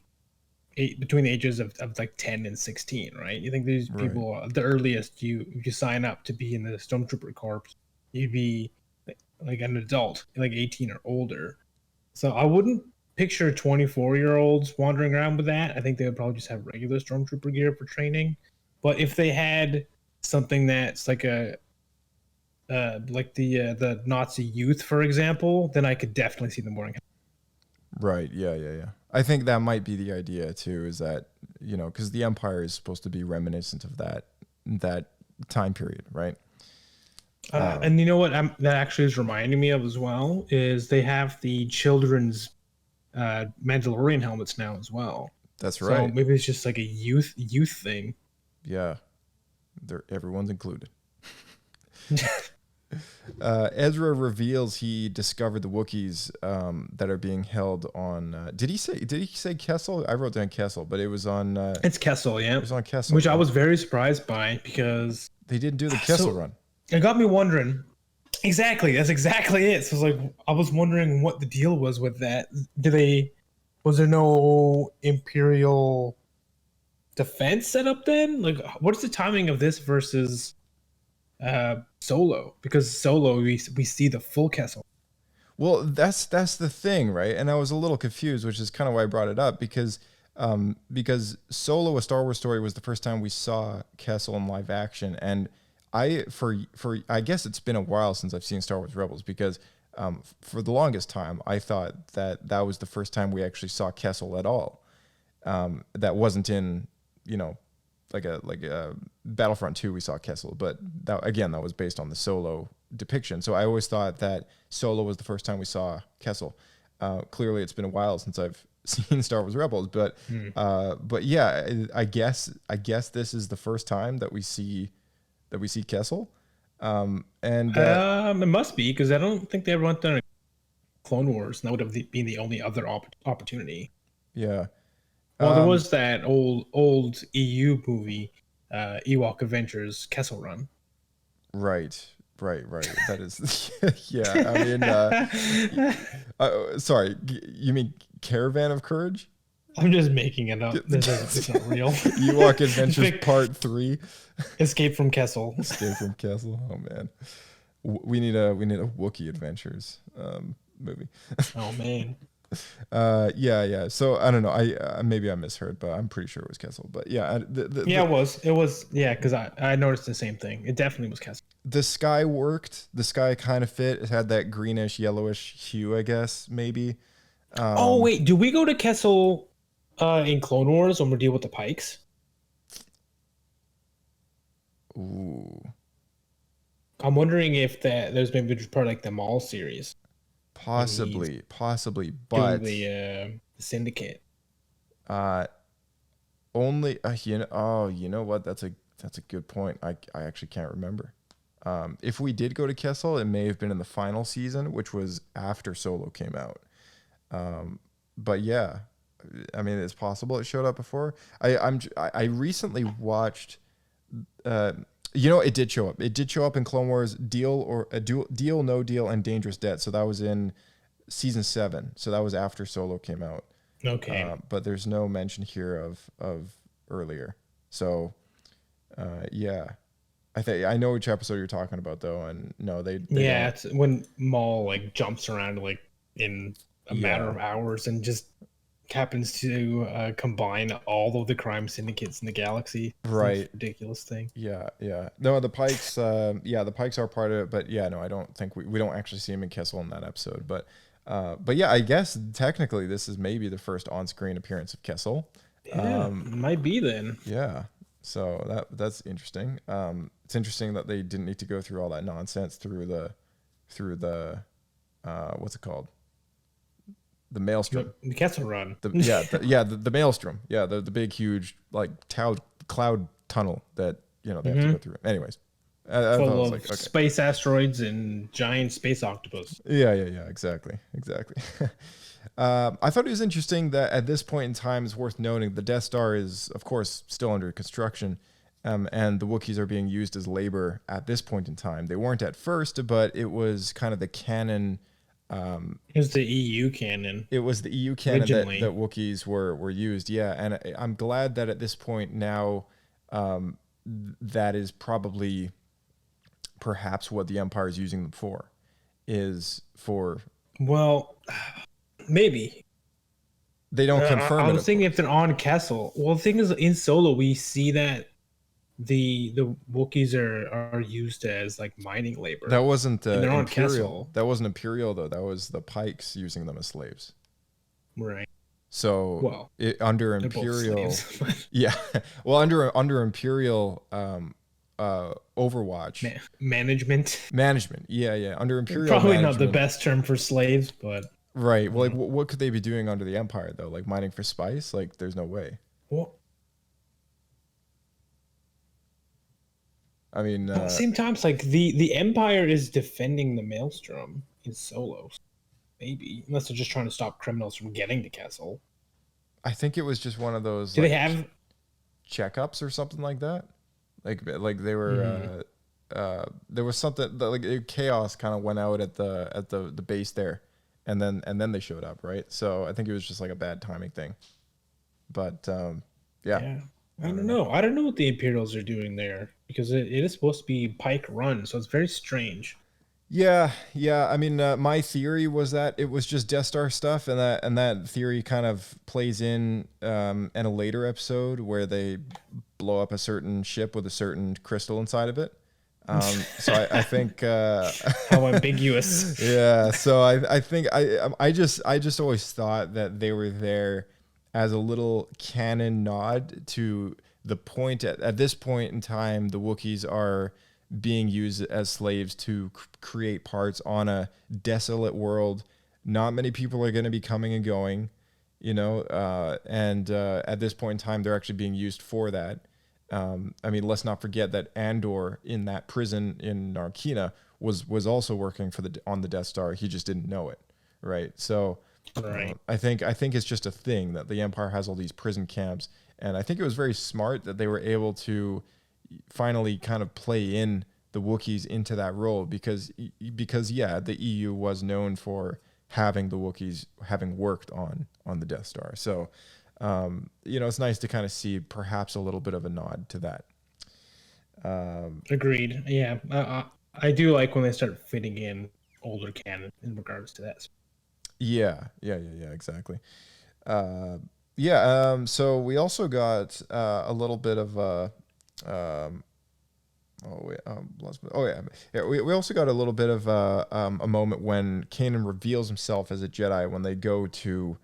between the ages of like 10 and 16, right? You think these people, the earliest you sign up to be in the stormtrooper corps, you'd be like an adult, like 18 or older. So I wouldn't picture 24-year-olds wandering around with that. I think they would probably just have regular stormtrooper gear for training. But if they had something that's like like the Nazi youth, for example, then I could definitely see them wearing. Right. Yeah. I think that might be the idea too, is that, because the Empire is supposed to be reminiscent of that time period, right? And you know what that actually is reminding me of as well is they have the children's Mandalorian helmets now as well. That's right. So maybe it's just like a youth thing. Yeah, everyone's included. Ezra reveals he discovered the Wookiees that are being held on. Did he say Kessel? I wrote down Kessel, but it was on. It's Kessel, yeah. It was on Kessel, which I was very surprised by because they didn't do the Kessel run. It got me wondering. Exactly, that's exactly it. So it's like I was wondering what the deal was with that. Was there no Imperial defense set up then? Like, what's the timing of this versus Solo? Because Solo, we see the full Kessel. Well, that's the thing, right? And I was a little confused, which is kind of why I brought it up, because Solo: A Star Wars Story was the first time we saw Kessel in live action, and I guess it's been a while since I've seen Star Wars Rebels, because for the longest time I thought that was the first time we actually saw Kessel at all. That wasn't in like a Battlefront 2 we saw Kessel, but that was based on the Solo depiction. So I always thought that Solo was the first time we saw Kessel. Clearly it's been a while since I've seen Star Wars Rebels, but yeah, I guess this is the first time that we see Kessel. It must be, because I don't think they ever went down Clone Wars, and that would have been the only other opportunity. Yeah. Well, there was that old EU movie, Ewok Adventures Kessel Run. Right. That is, yeah. I mean, sorry, you mean Caravan of Courage? I'm just making it up. It's not real. Ewok Adventures Part 3. Escape from Kessel. Escape from Kessel. Oh man, we need a Wookiee Adventures movie. Oh man. Yeah. So I don't know. I maybe I misheard, but I'm pretty sure it was Kessel. But yeah, Yeah, it was. Yeah, because I noticed the same thing. It definitely was Kessel. the sky worked. The sky kind of fit. It had that greenish, yellowish hue, I guess maybe. Oh wait, do we go to Kessel in Clone Wars when we deal with the Pikes? Ooh, I'm wondering if there's maybe just part of like the Maul series possibly, doing but the Syndicate. only you know what? That's a good point. I actually can't remember. If we did go to Kessel, it may have been in the final season, which was after Solo came out. But yeah, I mean, it's possible it showed up before. I recently watched. It did show up. It did show up in Clone Wars Deal, No Deal, and Dangerous Debt. So that was in season 7. So that was after Solo came out. Okay. But there's no mention here of earlier. So, yeah, I know which episode you're talking about though, and no, they yeah, don't. it's when Maul like jumps around like in a matter of hours and just happens to combine all of the crime syndicates in the galaxy. It's Right. a ridiculous thing. Yeah. No, the Pikes. The Pikes are part of it, but yeah, no, I don't think we don't actually see him in Kessel in that episode. But yeah, I guess technically this is maybe the first on-screen appearance of Kessel. Yeah, might be then. Yeah. So that's interesting. It's interesting that they didn't need to go through all that nonsense through the what's it called? The Maelstrom. The Kessel Run. The Maelstrom. Yeah, the big huge like cloud tunnel that they have to go through. Anyways, I thought it was Full like, of okay. space asteroids and giant space octopus. Yeah, exactly. I thought it was interesting that at this point in time, it's worth noting the Death Star is, of course, still under construction, and the Wookiees are being used as labor at this point in time. They weren't at first, but it was kind of the canon. It was the EU canon. It was the EU canon that Originally. Wookiees were used. Yeah, and I'm glad that at this point now, that is probably perhaps what the Empire is using them for, is for. Well, maybe. They don't confirm I it. was thinking if they're on Kessel. Well, the thing is, in Solo, we see that the Wookiees are used as like mining labor. That wasn't And they're on Imperial. Kessel. That wasn't Imperial though. That was the Pikes using them as slaves. Right. So Well, under they're both Imperial, slaves. yeah. Well, under Imperial Overwatch Management. management, yeah. Under Imperial, Probably not the management- best term for slaves, but Right. Well, like, what could they be doing under the Empire though? Like mining for spice? Like, there's no way. well, I mean, at the same time, it's like the Empire is defending the Maelstrom in Solo. Maybe, unless they're just trying to stop criminals from getting to Kessel. I think it was just one of those. Do like, they have? checkups or something like that? Like they were. There was something that, like, chaos kind of went out at the base there, and then they showed up, right? So I think it was just like a bad timing thing. But yeah. I don't know. I don't know what the Imperials are doing there because it is supposed to be Pike Run, so it's very strange. Yeah. I mean, my theory was that it was just Death Star stuff, and that theory kind of plays in a later episode where they blow up a certain ship with a certain crystal inside of it. So I think How ambiguous. yeah. So I think I just always thought that they were there as a little canon nod to the point at this point in time, the Wookiees are being used as slaves to create parts on a desolate world. Not many people are going to be coming and going, and at this point in time, they're actually being used for that. I mean, let's not forget that Andor in that prison in Narkina was also working on the Death Star. He just didn't know it, right? So, Right. I think it's just a thing that the Empire has all these prison camps, and I think it was very smart that they were able to finally kind of play in the Wookiees into that role because yeah, the EU was known for having the Wookiees having worked on the Death Star. So, it's nice to kind of see perhaps a little bit of a nod to that. Agreed. Yeah. I do like when they start fitting in older canon in regards to that. Yeah, exactly. So we also got a little bit of we also got a little bit of a moment when Kanan reveals himself as a Jedi when they go to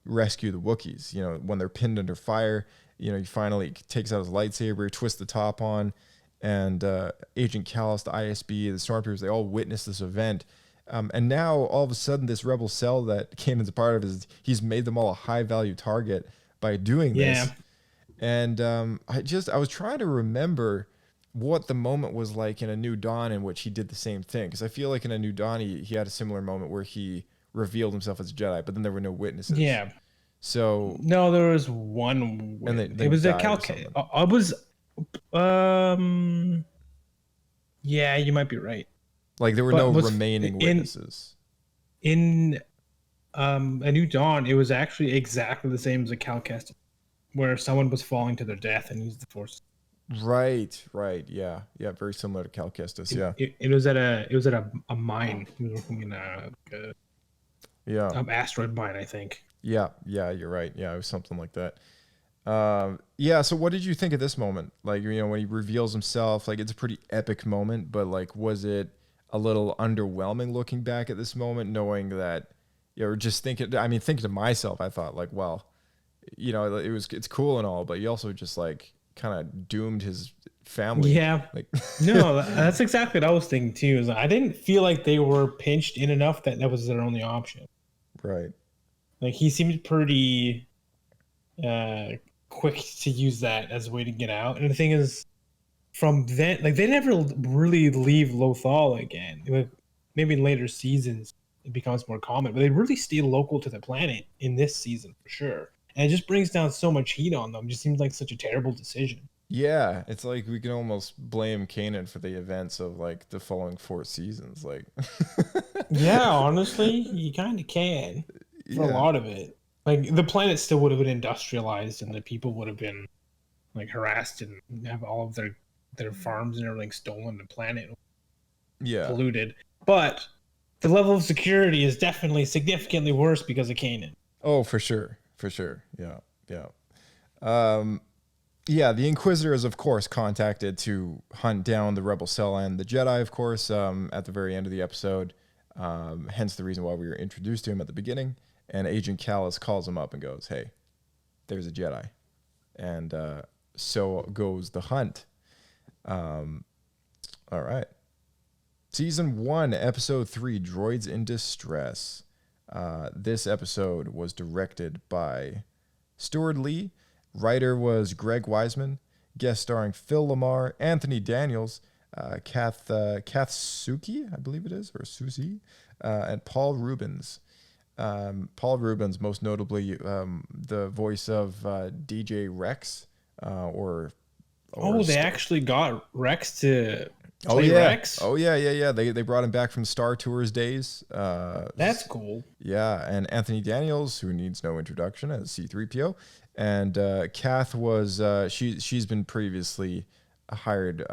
rescue the Wookiees. You know, when they're pinned under fire. You know, he finally takes out his lightsaber, twists the top on, and Agent Callus, the ISB, the Stormtroopers, they all witness this event. And now, all of a sudden, this rebel cell that Kanan's a part of, he's made them all a high-value target by doing this. Yeah. And I was trying to remember what the moment was like in A New Dawn in which he did the same thing. Because I feel like in A New Dawn, he had a similar moment where he revealed himself as a Jedi, but then there were no witnesses. Yeah. So... No, there was one. And it was a I was... Yeah, you might be right. Like, there were no remaining witnesses. In A New Dawn, it was actually exactly the same as a Cal Kestis, where someone was falling to their death and used the Force. Right, yeah, very similar to Cal Kestis, yeah. It was at a mine. He was working in asteroid mine, I think. Yeah, you're right. Yeah, it was something like that. So what did you think of this moment? Like, you know, when he reveals himself, like, it's a pretty epic moment, but like, was it a little underwhelming looking back at this moment, knowing that, you know, just thinking to myself, I thought like, well, you know, it's cool and all, but he also just like kind of doomed his family. Yeah. Like, no, that's exactly what I was thinking too. Is I didn't feel like they were pinched in enough that was their only option. Right. Like, he seemed pretty quick to use that as a way to get out. And the thing is, from then, like, they never really leave Lothal again. Like, maybe in later seasons it becomes more common, but they really stay local to the planet in this season for sure. And it just brings down so much heat on them. It just seems like such a terrible decision. Yeah, it's like we can almost blame Kanan for the events of like the following 4 seasons. Like, yeah, honestly, you kind of can for a lot of it. Like, the planet still would have been industrialized, and the people would have been like harassed and have all of their farms and everything stolen. The planet polluted, but the level of security is definitely significantly worse because of Kanan. Oh, for sure. Yeah. The Inquisitors, of course, contacted to hunt down the Rebel Cell and the Jedi, of course, at the very end of the episode. Hence the reason why we were introduced to him at the beginning. And Agent Callus calls him up and goes, hey, there's a Jedi. And so goes the hunt. All right. Season 1, Episode 3, Droids in Distress. This episode was directed by Stuart Lee. Writer was Greg Wiseman. Guest starring Phil Lamar, Anthony Daniels, Kath Suki, I believe it is, or Susie, and Paul Rubens. Paul Rubens, most notably the voice of DJ Rex. They actually got Rex to play Rex? Oh, yeah. They brought him back from Star Tours days. That's cool. Yeah, and Anthony Daniels, who needs no introduction as C-3PO. And Kath was, she's been previously hired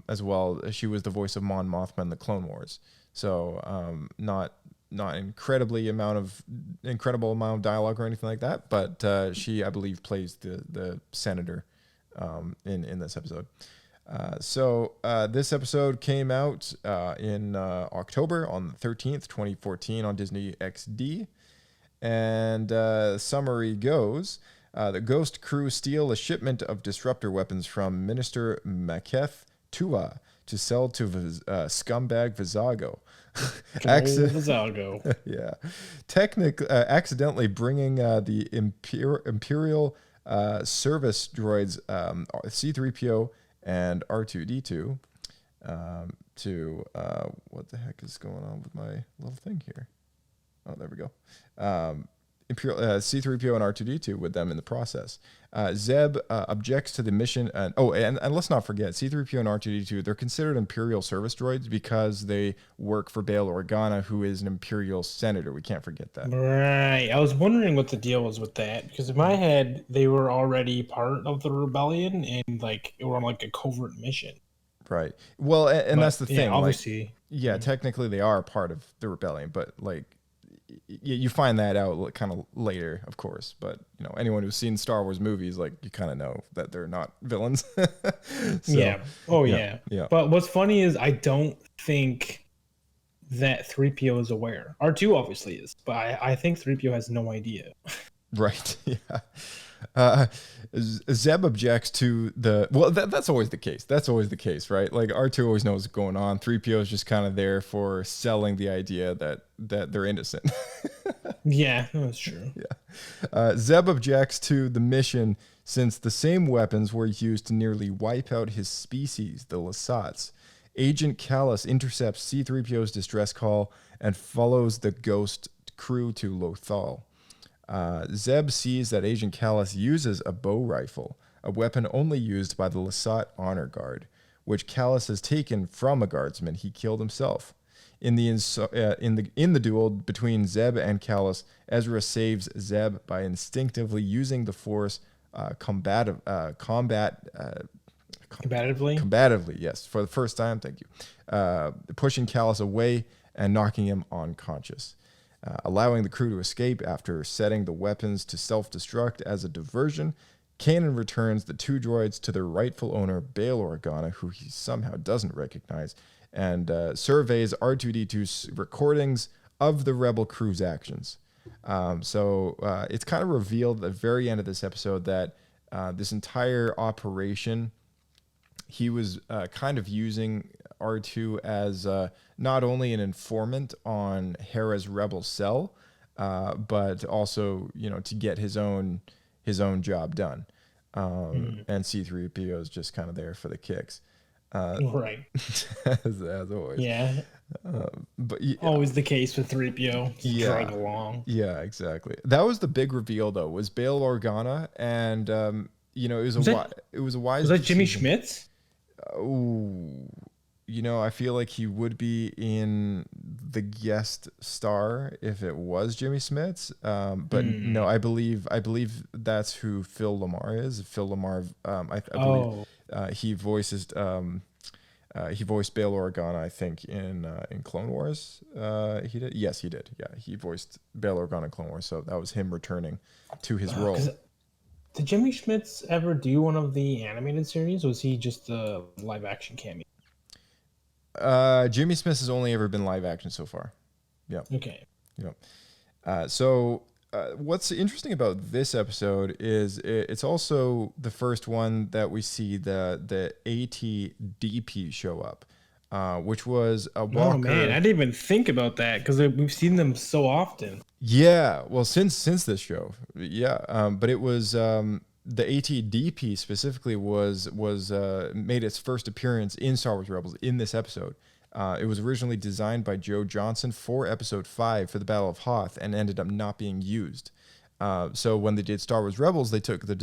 as well. She was the voice of Mon Mothma in the Clone Wars. So not incredible amount of dialogue or anything like that, but she, I believe, plays the senator in this episode. So this episode came out in October on the 13th, 2014 on Disney XD. And summary goes, the Ghost crew steal a shipment of disruptor weapons from Minister Maketh Tua to sell to scumbag Vizago. Vizago. Yeah. Accidentally bringing the Imperial service droids C-3PO and R2-D2 to what the heck is going on with my little thing here? Oh, there we go. Imperial C-3PO and R2-D2 with them in the process. Zeb objects to the mission. And let's not forget, C-3PO and R2-D2, they're considered Imperial service droids because they work for Bail Organa, who is an Imperial senator. We can't forget that. Right. I was wondering what the deal was with that, because in my head, they were already part of the rebellion and like it were on like a covert mission. Right. Well, and that's the thing. Obviously. Like, technically they are part of the rebellion, but like, you find that out kind of later, of course. But anyone who's seen Star Wars movies, like, you kind of know that they're not villains. So, yeah. Oh yeah. But what's funny is I don't think that 3PO is aware. R2 obviously is, but I think 3PO has no idea. Right. Yeah. Zeb objects to that's always the case. That's always the case, right? Like, R2 always knows what's going on. 3PO is just kind of there for selling the idea that they're innocent. Yeah, that's true. Yeah. Zeb objects to the mission since the same weapons were used to nearly wipe out his species, the Lasats. Agent Callus intercepts C-3PO's distress call and follows the Ghost crew to Lothal. Zeb sees that Agent Callus uses a bow rifle, a weapon only used by the Lasat honor guard, which Callus has taken from a guardsman he killed himself. In the duel between Zeb and Callus, Ezra saves Zeb by instinctively using the Force combatively, yes, for the first time. Thank you. Pushing Callus away and knocking him unconscious. Allowing the crew to escape after setting the weapons to self-destruct as a diversion, Kanan returns the two droids to their rightful owner, Bail Organa, who he somehow doesn't recognize, and surveys R2-D2's recordings of the Rebel crew's actions. So it's kind of revealed at the very end of this episode that this entire operation, he was kind of using R2 as not only an informant on Hera's rebel cell, but also, to get his own job done. And C-3PO is just kind of there for the kicks. Right. as always. Yeah. But always the case with 3PO. Drag along. Yeah, exactly. That was the big reveal, though, was Bail Organa, and it was a wise. Was that Jimmy Schmitz? Oh, I feel like he would be in the guest star if it was Jimmy Smits. But no, I believe that's who Phil Lamar is. Phil Lamar, I believe he voices he voiced Bail Organa, I think, in Clone Wars. He did. Yes, he did. Yeah, he voiced Bail Organa in Clone Wars, so that was him returning to his role. Did Jimmy Schmitz ever do one of the animated series? Or was he just the live action cameo? Jimmy Smith has only ever been live action so far. Yeah. Okay. Yeah. So what's interesting about this episode is it's also the first one that we see the AT-DP show up, which was a walker. Oh man, I didn't even think about that because we've seen them so often. Yeah. Well, since this show, yeah. But it was the AT-DP specifically was made its first appearance in Star Wars Rebels in this episode. It was originally designed by Joe Johnson for Episode 5 for the Battle of Hoth and ended up not being used. So when they did Star Wars Rebels, they took the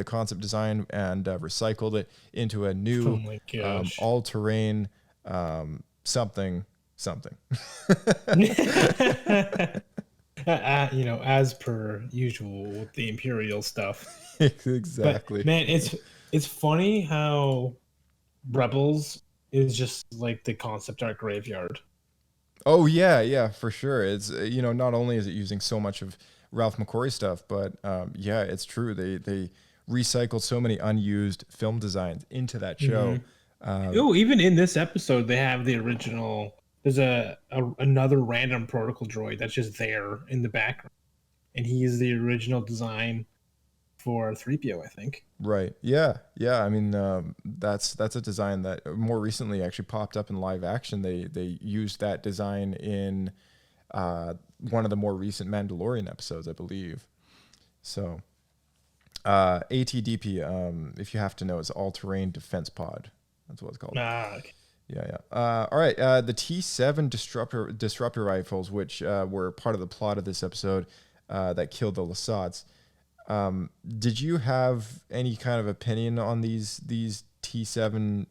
concept design, and recycled it into a new all-terrain something. As per usual with the Imperial stuff. Exactly. But, man, it's funny how Rebels is just like the concept art graveyard. Oh yeah, for sure. It's not only is it using so much of Ralph McQuarrie stuff, but yeah, it's true. They recycled so many unused film designs into that show. Even in this episode, they have the original. There's another random protocol droid that's just there in the background, and he is the original design for 3PO, I think. Right. Yeah. I mean, that's a design that more recently actually popped up in live action. They used that design in one of the more recent Mandalorian episodes, I believe. So, AT-DP, if you have to know, is all-terrain defense pod. That's what it's called. Okay. Yeah. All right. The T7 disruptor rifles, which were part of the plot of this episode, that killed the Lasats. Did you have any kind of opinion on these T7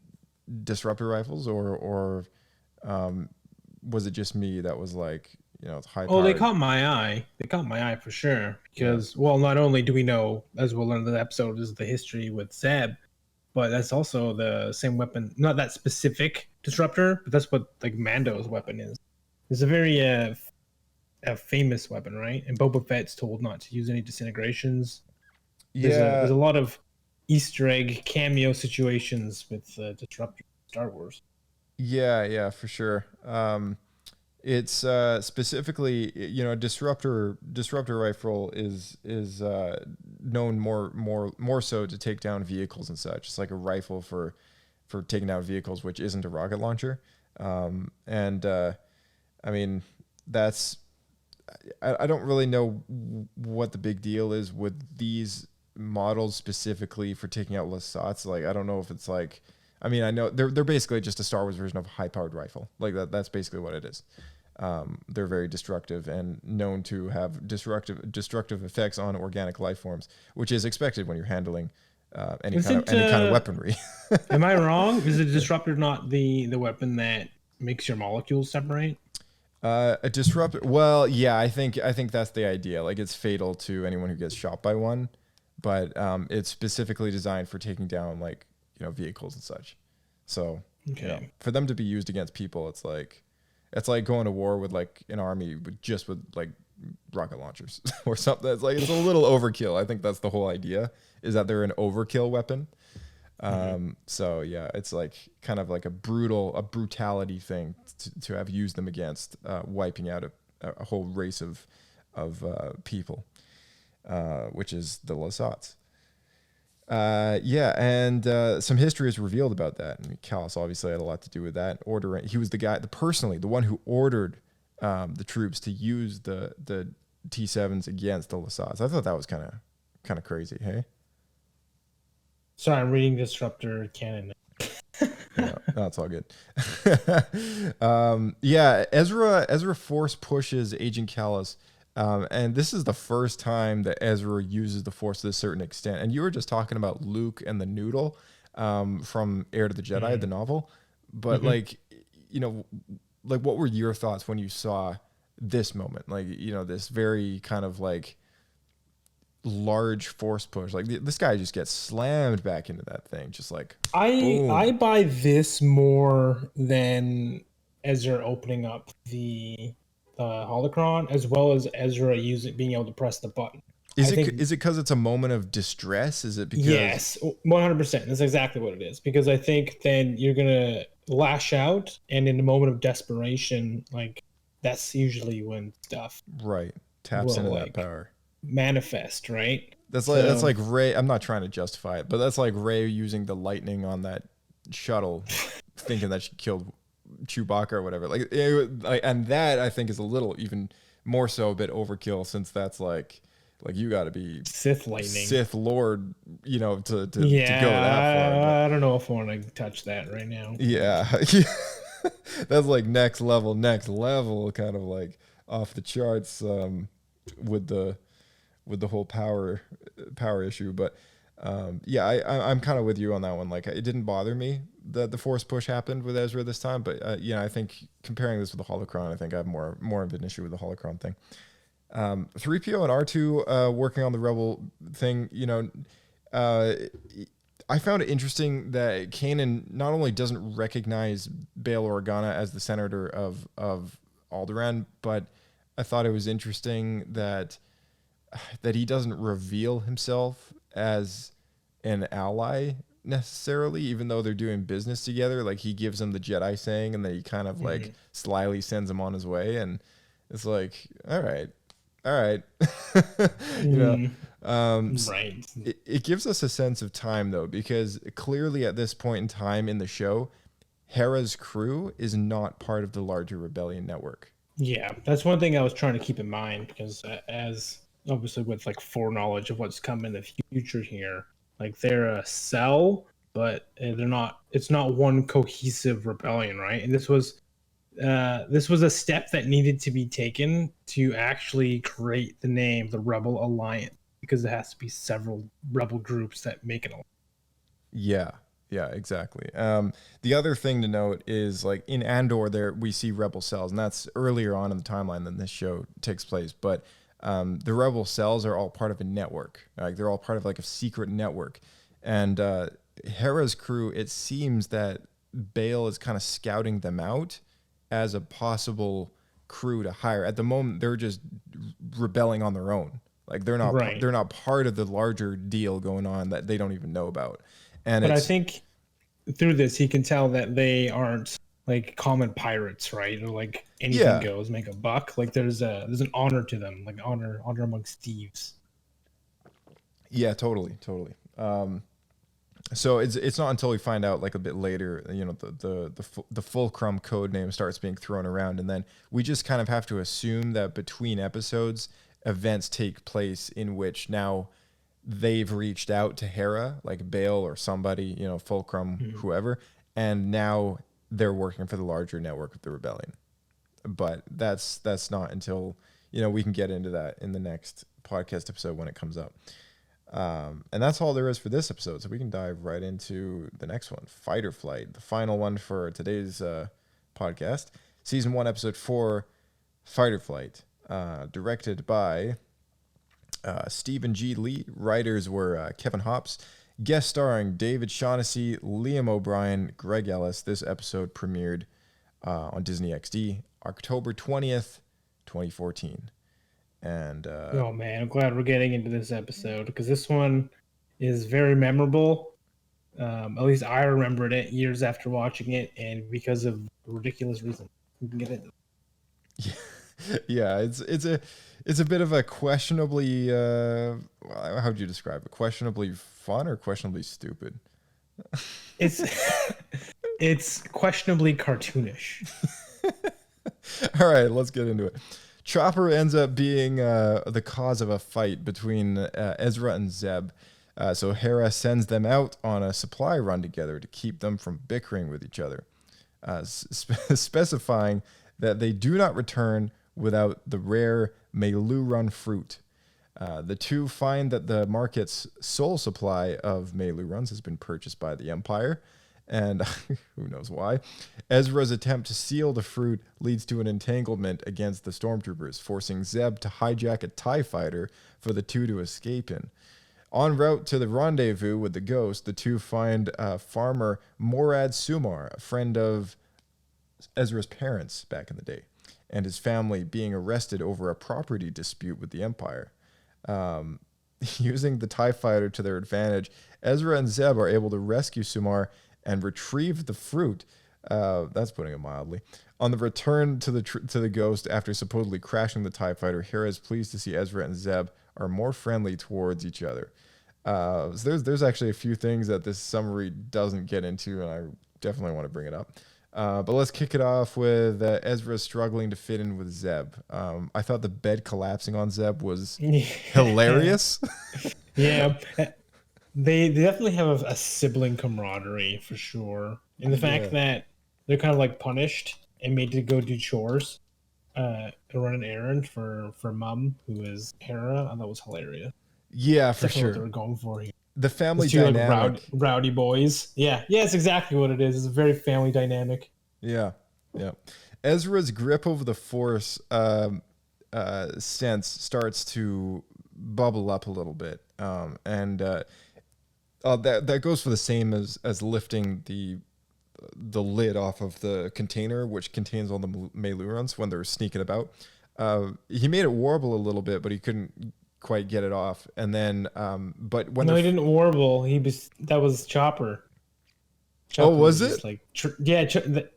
disruptor rifles, or was it just me that was like, it's high? Oh, they caught my eye. They caught my eye for sure. Because, well, not only do we know, as we'll learn in the episode, is the history with Zeb, but that's also the same weapon. Not that specific disruptor, but that's what like Mando's weapon is. It's a very a famous weapon, right? And Boba Fett's told not to use any disintegrations. Yeah, There's a lot of Easter egg cameo situations with Disruptor Star Wars. yeah, for sure. It's specifically, disruptor rifle is known more so to take down vehicles and such. It's like a rifle for taking down vehicles, which isn't a rocket launcher. I mean, that's I don't really know what the big deal is with these models specifically for taking out Lasats. Like, I don't know if it's like, I mean, I know they're basically just a Star Wars version of a high-powered rifle. Like that's basically what it is. They're very destructive and known to have destructive effects on organic life forms, which is expected when you're handling any kind of weaponry. Am I wrong? Is the disruptor not the weapon that makes your molecules separate? A disruptor. Well, yeah, I think that's the idea. Like, it's fatal to anyone who gets shot by one, but it's specifically designed for taking down vehicles and such. So for them to be used against people, it's like going to war with like an army with like rocket launchers or something. It's like, it's a little overkill. I think that's the whole idea, is that they're an overkill weapon. So yeah, it's like kind of like a brutality thing to have used them against, wiping out a whole race of people, which is the Lasats. And some history is revealed about that. I mean, Callus obviously had a lot to do with that. He was the one who ordered the troops to use the T7s against the Lasats. I thought that was kind of crazy. Hey. Sorry, I'm reading Disruptor canon. No, it's all good. Ezra force pushes Agent Callus, and this is the first time that Ezra uses the Force to a certain extent. And you were just talking about Luke and the noodle from Heir to the Jedi, the novel. But what were your thoughts when you saw this moment? Like, this very kind of like large force push. Like, this guy just gets slammed back into that thing, just like boom. I buy this more than Ezra opening up the holocron, as well as Ezra being able to press the button. Is it because it's a moment of distress? Is it because... Yes, 100%. That's exactly what it is. Because I think then you're gonna lash out, and in a moment of desperation, like, that's usually when stuff taps into that power. Manifest, right? That's like Rey. I'm not trying to justify it, but that's like Rey using the lightning on that shuttle, thinking that she killed Chewbacca or whatever. And that I think is a little even more so a bit overkill, since that's like you got to be Sith lightning, Sith Lord, to go that far. I don't know if I want to touch that right now. Yeah, that's like next level, kind of like off the charts with the whole power issue. But I'm kind of with you on that one. Like, it didn't bother me that the force push happened with Ezra this time, but I think comparing this with the holocron, I think I have more of an issue with the holocron thing. 3PO and R2 working on the rebel thing, I found it interesting that Kanan not only doesn't recognize Bail Organa as the senator of Alderaan, but I thought it was interesting that he doesn't reveal himself as an ally necessarily, even though they're doing business together. Like, he gives him the Jedi saying, and then he kind of like slyly sends him on his way. And it's like, all right. Right. It gives us a sense of time, though, because clearly at this point in time in the show, Hera's crew is not part of the larger rebellion network. Yeah, that's one thing I was trying to keep in mind, because as obviously with like foreknowledge of what's coming in the future here, like, they're a cell, but they're not. It's not one cohesive rebellion, right? And this was a step that needed to be taken to actually create the name, the Rebel Alliance, because there has to be several rebel groups that make it. Yeah, exactly. The other thing to note is, like, in Andor, there we see rebel cells, and that's earlier on in the timeline than this show takes place. But the rebel cells are all part of a network. Like, they're all part of like a secret network. And Hera's crew, it seems that Bail is kind of scouting them out as a possible crew to hire. At the moment, they're just rebelling on their own. Like they're not Right. they're not part of the larger deal going on that they don't even know about. And But I think through this, he can tell that they aren't like common pirates, right? Or like anything goes, make a buck. Like there's an honor to them, like honor amongst thieves. yeah, totally. So it's not until we find out like a bit later, you know, the Fulcrum code name starts being thrown around, and then we just kind of have to assume that between episodes, events take place in which now they've reached out to Hera, like Bale or somebody, you know, Fulcrum, whoever, and now they're working for the larger network of the rebellion. But that's not until, you know, we can get into that in the next podcast episode when it comes up. And that's all there is for this episode. So we can dive right into the next one, Fight or Flight, the final one for today's podcast. Season 1, Episode 4, Fight or Flight, directed by Stephen G. Lee. Writers were Kevin Hops. Guest starring David Shaughnessy, Liam O'Brien, Greg Ellis. This episode premiered on Disney XD October 20th, 2014. And Oh man, I'm glad we're getting into this episode because this one is very memorable. At least I remembered it years after watching it, and because of ridiculous reasons. We can get into it. yeah, it's a bit of a questionably how would you describe it? Questionably fun or questionably stupid? It's questionably cartoonish. All right, let's get into it. Chopper ends up being the cause of a fight between Ezra and Zeb. So Hera sends them out on a supply run together to keep them from bickering with each other, specifying that they do not return without the rare Meilu fruit. The two find that the market's sole supply of Meilu runs has been purchased by the Empire, and who knows why. Ezra's attempt to steal the fruit leads to an entanglement against the stormtroopers, forcing Zeb to hijack a TIE fighter for the two to escape in. En route to the rendezvous with the Ghost, the two find farmer Morad Sumar, a friend of Ezra's parents back in the day, and his family being arrested over a property dispute with the Empire. Using the TIE fighter to their advantage, Ezra and Zeb are able to rescue Sumar and retrieve the fruit. That's putting it mildly. On the return to the Ghost after supposedly crashing the TIE fighter, Hera is pleased to see Ezra and Zeb are more friendly towards each other. So there's actually a few things that this summary doesn't get into, and I definitely want to bring it up. But let's kick it off with Ezra struggling to fit in with Zeb. I thought the bed collapsing on Zeb was hilarious. Yeah. They definitely have a sibling camaraderie for sure. And the fact that they're kind of like punished and made to go do chores to run an errand for Mum, who is Hera, I thought was hilarious. Yeah, for Definitely sure. what they were going for here. The family Those two, dynamic. like, rowdy boys. Yeah, it's exactly what it is. It's a very family dynamic. Yeah. Ezra's grip over the Force sense starts to bubble up a little bit, and that goes for the same as lifting the lid off of the container, which contains all the Meilurans when they're sneaking about. He made it warble a little bit, but he couldn't quite get it off. And then, but when he didn't warble. That was Chopper. Oh, was just it? like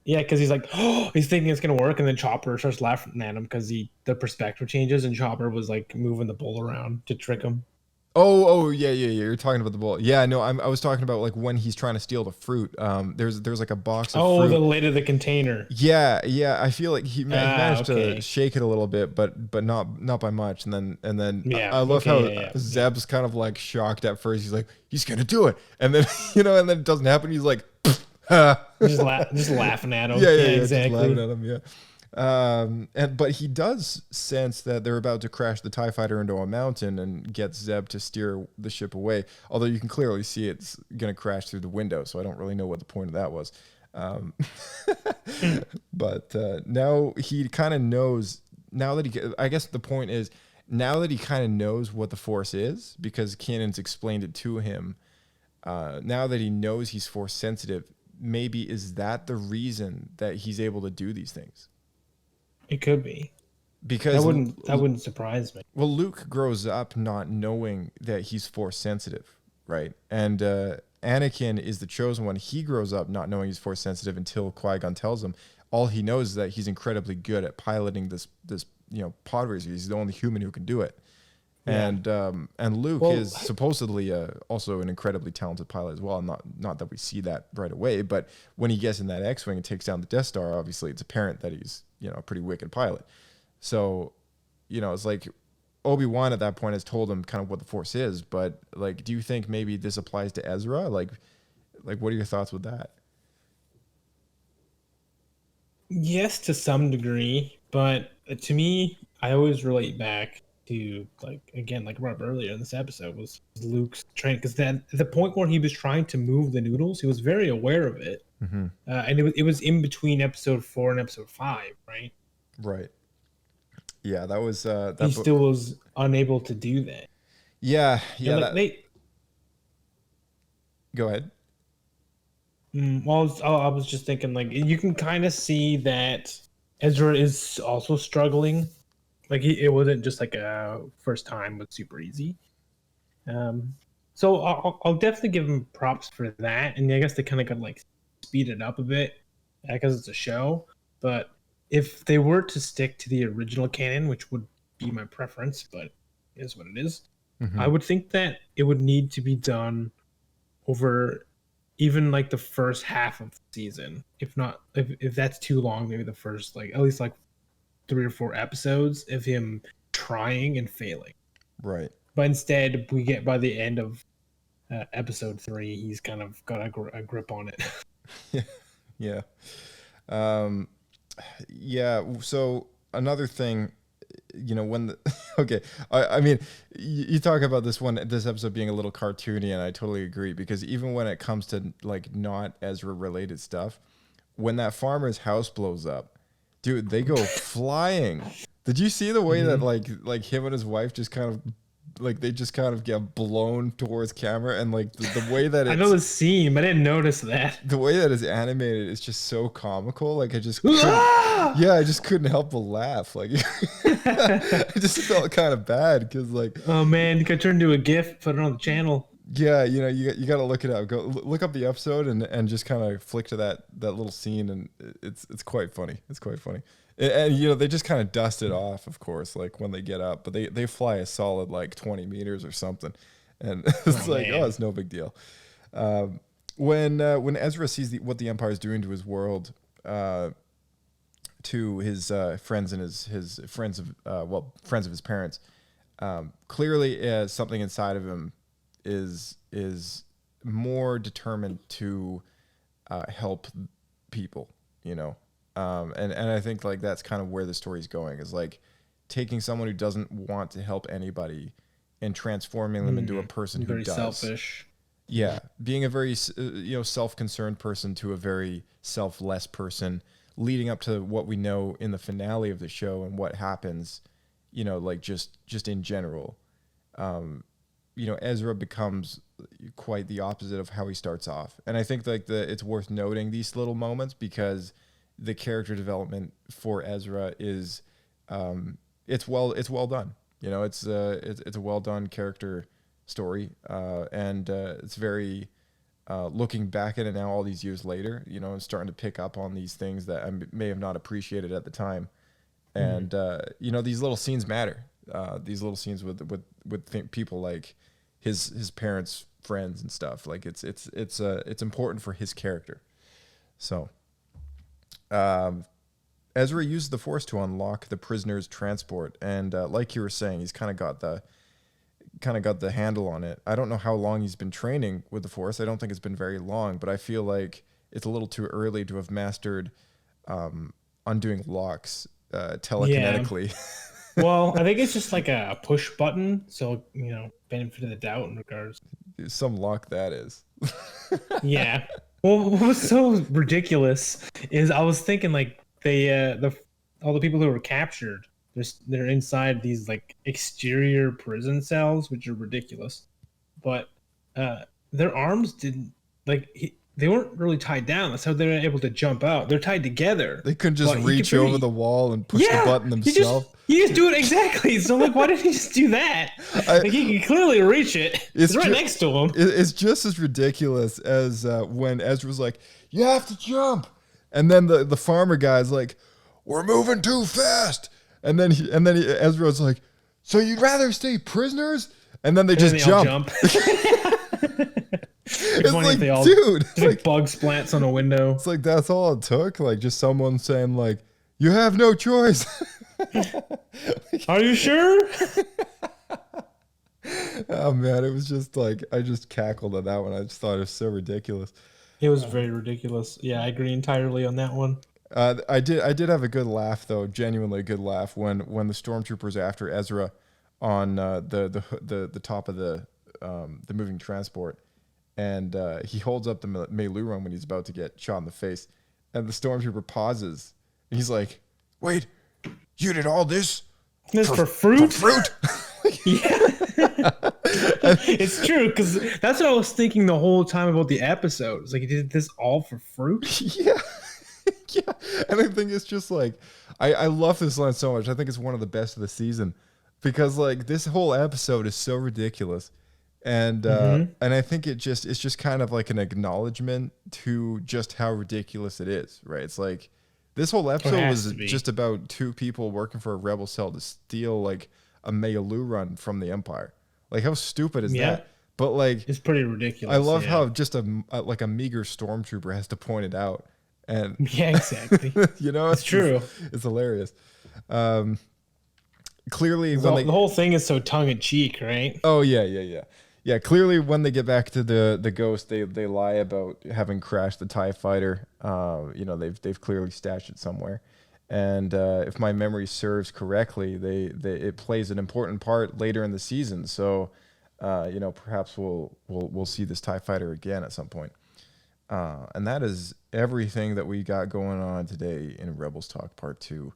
because he's like, oh, he's thinking it's gonna work, and then Chopper starts laughing at him because the perspective changes, and Chopper was like moving the bowl around to trick him. Oh, yeah. You're talking about the bowl. Yeah, no, I was talking about like when he's trying to steal the fruit. There's like a box of fruit. Oh, the lid of the container. Yeah. I feel like he managed to shake it a little bit, but not by much. And then I love how Zeb's kind of like shocked at first. He's like, he's gonna do it, and then and then it doesn't happen. He's like, just laughing at him. Yeah, exactly. Just laughing at him. Yeah. But he does sense that they're about to crash the TIE fighter into a mountain and get Zeb to steer the ship away. Although you can clearly see it's going to crash through the window, so I don't really know what the point of that was. But now he kind of knows. I guess the point is now that he kind of knows what the Force is, because Canon's explained it to him. Now that he knows he's Force sensitive, maybe is that the reason that he's able to do these things? It could be. because That wouldn't surprise me. well, Luke grows up not knowing that he's force sensitive, right? And Anakin is the chosen one. He grows up not knowing he's force sensitive until Qui-Gon tells him. All he knows is that he's incredibly good at piloting this pod racer. He's the only human who can do it. Yeah. And Luke Well, is supposedly also an incredibly talented pilot as well. Not that we see that right away, but when he gets in that X-wing and takes down the Death Star, obviously it's apparent that he's a pretty wicked pilot. So, it's like Obi-Wan at that point has told him kind of what the Force is. But like, do you think maybe this applies to Ezra? Like what are your thoughts with that? Yes, to some degree, but to me, I always relate back to like Rob earlier in this episode was Luke's training, because then at the point where he was trying to move the noodles, he was very aware of it, and it was in between episode 4 and episode 5, right? Right. Yeah, that was. He still was unable to do that. Yeah. Go ahead. Well, I was just thinking, like, you can kind of see that Ezra is also struggling. Like, it wasn't just like a first time was super easy. So I'll definitely give him props for that. And I guess they kind of got like speed it up a bit because it's a show. But if they were to stick to the original canon, which would be my preference, but it is what it is, I would think that it would need to be done over even like the first half of the season. If not, if that's too long, maybe the first like at least like 3 or 4 episodes of him trying and failing. Right. But instead, we get by the end of episode 3, he's kind of got a grip on it. Yeah. Yeah. So another thing, when okay, I mean, you talk about this episode being a little cartoony, and I totally agree, because even when it comes to like not Ezra related stuff, when that farmer's house blows up, dude, they go flying. Did you see the way that like him and his wife just kind of like they just kind of get blown towards camera, and like the way that it's, I know the scene, but I didn't notice that. the way that it's animated is just so comical. Like I just couldn't help but laugh. Like I just felt kind of bad because like, Oh man, you could turn into a GIF, put it on the channel. yeah, you got to look it up. Go look up the episode and just kind of flick to that little scene, and it's quite funny. It's quite funny. And they just kind of dust it off, of course, like when they get up, but they fly a solid like 20 meters or something, and it's it's no big deal. When Ezra sees what the Empire is doing to his world, to his friends and his friends of his parents, clearly something inside of him is more determined to help people, and I think like that's kind of where the story's going, is like taking someone who doesn't want to help anybody and transforming them into a person who Very does. selfish. Yeah, being a very self-concerned person to a very selfless person, leading up to what we know in the finale of the show and what happens, like just in general. Ezra becomes quite the opposite of how he starts off, and I think like it's worth noting these little moments, because the character development for Ezra is it's well done. It's a well done character story, and it's very looking back at it now all these years later, and starting to pick up on these things that I may have not appreciated at the time, and these little scenes matter. These little scenes with people like his parents, friends, and stuff. Like it's important for his character. So, Ezra used the Force to unlock the prisoner's transport, and like you were saying, he's kind of got the handle on it. I don't know how long he's been training with the Force. I don't think it's been very long, but I feel like it's a little too early to have mastered undoing locks telekinetically. Yeah. Well, I think it's just like a push button, so benefit of the doubt in regards. Some lock that is. Yeah. Well, what was so ridiculous is I was thinking like all the people who were captured, they're inside these like exterior prison cells, which are ridiculous, but their arms didn't they weren't really tied down. That's how they were able to jump out. They're tied together. They couldn't just But he reach could over really- the wall and push the button He themselves. just do it exactly. So like, why didn't he just do that? Like he can clearly reach it. It's right ju- next to him. It's just as ridiculous as when Ezra was like, "You have to jump," and then the farmer guy's like, "We're moving too fast," and then Ezra's like, "So you'd rather stay prisoners?" And then they And then just they all jump. It's funny like, if they all- dude, Just like bug splats on a window. it's like that's all it took. Like just someone saying like, "You have no choice." Are you sure? Oh man, it was just like I just cackled at that one. I just thought it was so ridiculous. It was very ridiculous. Yeah, I agree entirely on that one. I did have a good laugh though, genuinely a good laugh when the stormtroopers after Ezra on the top of the moving transport, and he holds up the Meiluran when he's about to get shot in the face, and the stormtrooper pauses. And he's like, "Wait, you did all this This for fruit? fruit?" It's true, because that's what I was thinking the whole time about the episode. It's like, he did this all for fruit? Yeah. Yeah. And I think it's just like I love this line so much. I think it's one of the best of the season because like this whole episode is so ridiculous. And and I think it's just kind of like an acknowledgement to just how ridiculous it is, right? It's like this whole episode has was to be. just about two people working for a rebel cell to steal like a Meiluran from the Empire. Like how stupid is Yeah. that? But like It's pretty ridiculous. I love yeah. how just a like a meager stormtrooper has to point it out. And Yeah, exactly. you know, It's true. It's hilarious. Clearly, The, when they the whole thing is so tongue in cheek, right? oh yeah. Clearly, when they get back to the ghost, they lie about having crashed the TIE fighter. You know, they've clearly stashed it somewhere. And if my memory serves correctly, it plays an important part later in the season. So, you know, perhaps we'll see this TIE fighter again at some point. And that is everything that we got going on today in Rebels Talk Part 2.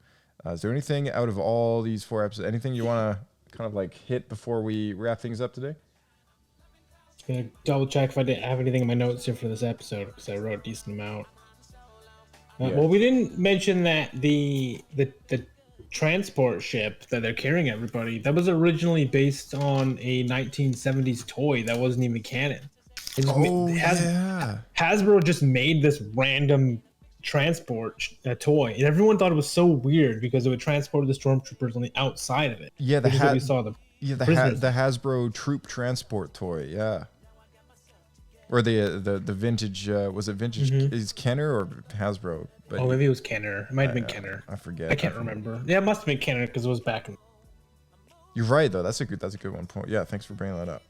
Is there anything out of all these 4 episodes, anything you want to kind of like hit before we wrap things up today? Gonna double check if I didn't have anything in my notes here for this episode because I wrote a decent amount. Yeah. Well, we didn't mention that the transport ship that they're carrying everybody, that was originally based on a 1970s toy that wasn't even canon. It just Yeah. Hasbro just made this random transport toy, and everyone thought it was so weird because it would transport the stormtroopers on the outside of it. Yeah, which is what we saw the the prisoners. Hasbro Troop Transport toy, yeah. Or the vintage was it vintage is Kenner or Hasbro? But Oh, maybe it was Kenner. It might have been Kenner. I forget. I can't remember. Yeah, it must have been Kenner because it was back in. You're right though. That's a good one point. Yeah, thanks for bringing that up.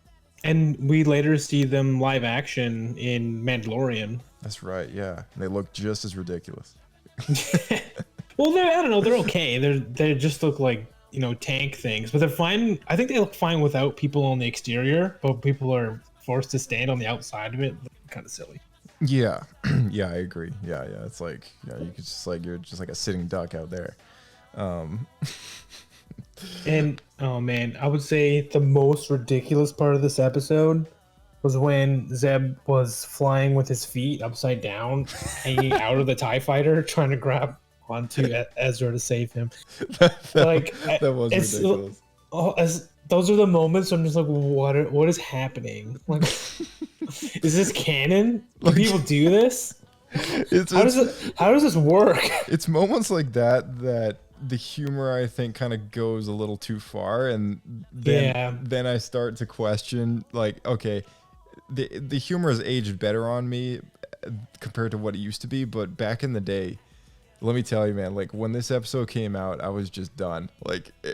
And we later see them live action in Mandalorian. That's right. Yeah, they look just as ridiculous. Well, I don't know. They're okay. They just look like, you know, tank things, but they're fine. I think they look fine without people on the exterior, but people are forced to stand on the outside of it. Kind of silly. Yeah, yeah, I agree. Yeah, it's like you could just like you're just like a sitting duck out there. And oh man, I would say the most ridiculous part of this episode was when Zeb was flying with his feet upside down, hanging out of the TIE fighter, trying to grab onto Ezra to save him. Like that was it's- ridiculous. Those are the moments I'm just like, what is happening? Like, is this canon? Can people do this? How does this work? It's moments like that the humor I think kind of goes a little too far, and then I start to question like, okay, the humor has aged better on me compared to what it used to be, but back in the day, let me tell you, man, like when this episode came out, I was just done. Like, I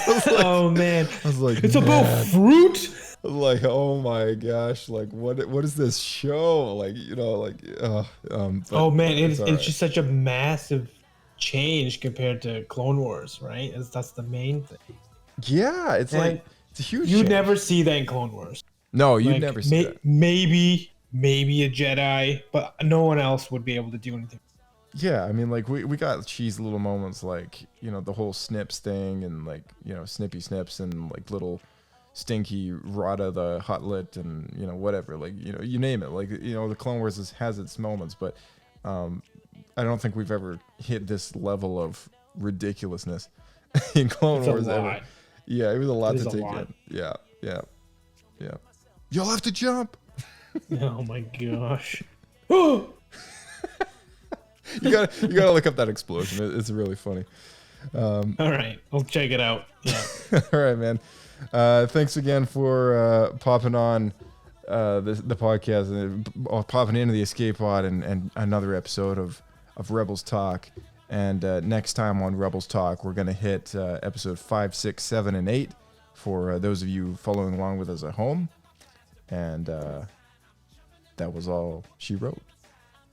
was like, Oh man, I was like, it's about fruit. like, oh my gosh, like what is this show? Like, you know, like, but Oh man, it's alright. just such a massive change compared to Clone Wars, right? That's the main thing. Yeah, it's And like it's a huge. You change. never see that in Clone Wars. No, you Like, never see that. Maybe a Jedi, but no one else would be able to do anything. Yeah, I mean, like we got cheesy little moments, like you know the whole snips thing, and like you know snippy snips, and like little stinky Rada the Hotlit and whatever, like you name it, like the Clone Wars has its moments, but I don't think we've ever hit this level of ridiculousness in Clone Wars ever. Yeah, it was a lot to take in. Yeah. You'll have to jump. Oh my gosh. You gotta look up that explosion. It's really funny. All right, I'll check it out. Yeah. All right, man. Thanks again for popping on the podcast and popping into the escape pod and another episode of Rebels Talk. And next time on Rebels Talk, we're gonna hit episode 5, 6, 7, and 8 for those of you following along with us at home. And that was all she wrote.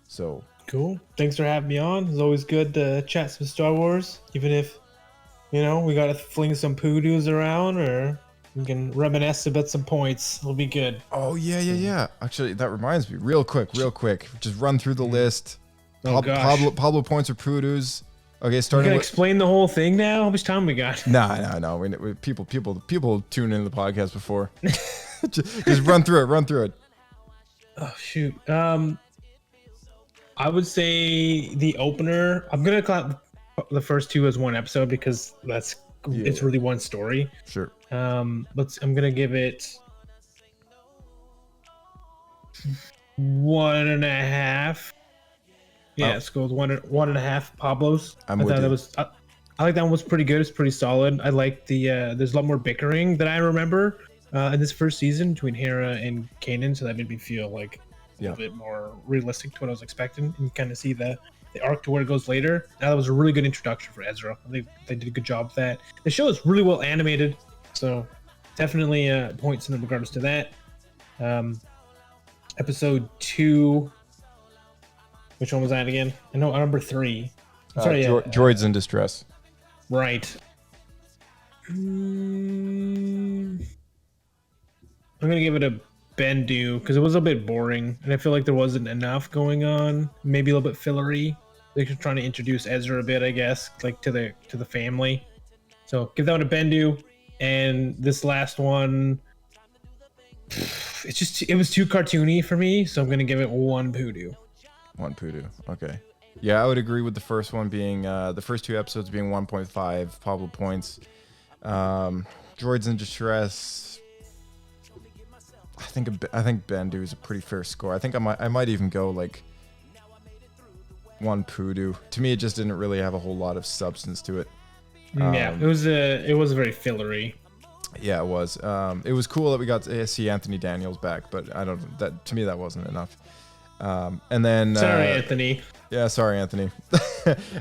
So cool. Thanks for having me on. It's always good to chat some Star Wars, even if we gotta fling some poodoos around, or we can reminisce about some points. It'll be good. Oh yeah. Actually, that reminds me, real quick, just run through the list. Oh gosh. Pablo points or poodoos. Okay, You starting gonna with. explain the whole thing now? How much time we got? No. People tune into the podcast before. just run through it. Oh shoot. I would say the opener. I'm gonna call the first two as one episode because it's really one story. Sure. But I'm gonna give it 1.5. Yeah, let's go with 1.5 Pablos. I'm with you. I like that one was pretty good. It's pretty solid. I like the there's a lot more bickering than I remember in this first season between Hera and Kanan, so that made me feel like a little bit more realistic to what I was expecting, and kind of see the arc to where it goes later. Now that was a really good introduction for Ezra. I think they did a good job with that. The show is really well animated, so definitely points in regards to that. Episode 2. Which one was that again? I know number 3. Sorry, Droids in Distress. Right. I'm gonna give it a Bendu because it was a bit boring, and I feel like there wasn't enough going on. Maybe a little bit fillery. They're just trying to introduce Ezra a bit, I guess, like to the family. So give that one a Bendu, and this last one, it was too cartoony for me, so I'm gonna give it 1 Poodoo. 1 Poodoo. Okay. Yeah, I would agree with the first one being the first 2 episodes being 1.5 Pablo points. Droids in Distress. I think Bendu is a pretty fair score. I think I might even go like 1 Poodoo. To me, it just didn't really have a whole lot of substance to it. Yeah, it was very fillery. Yeah, it was. It was cool that we got to see Anthony Daniels back, but to me that wasn't enough. And then sorry, Anthony. Yeah, sorry, Anthony.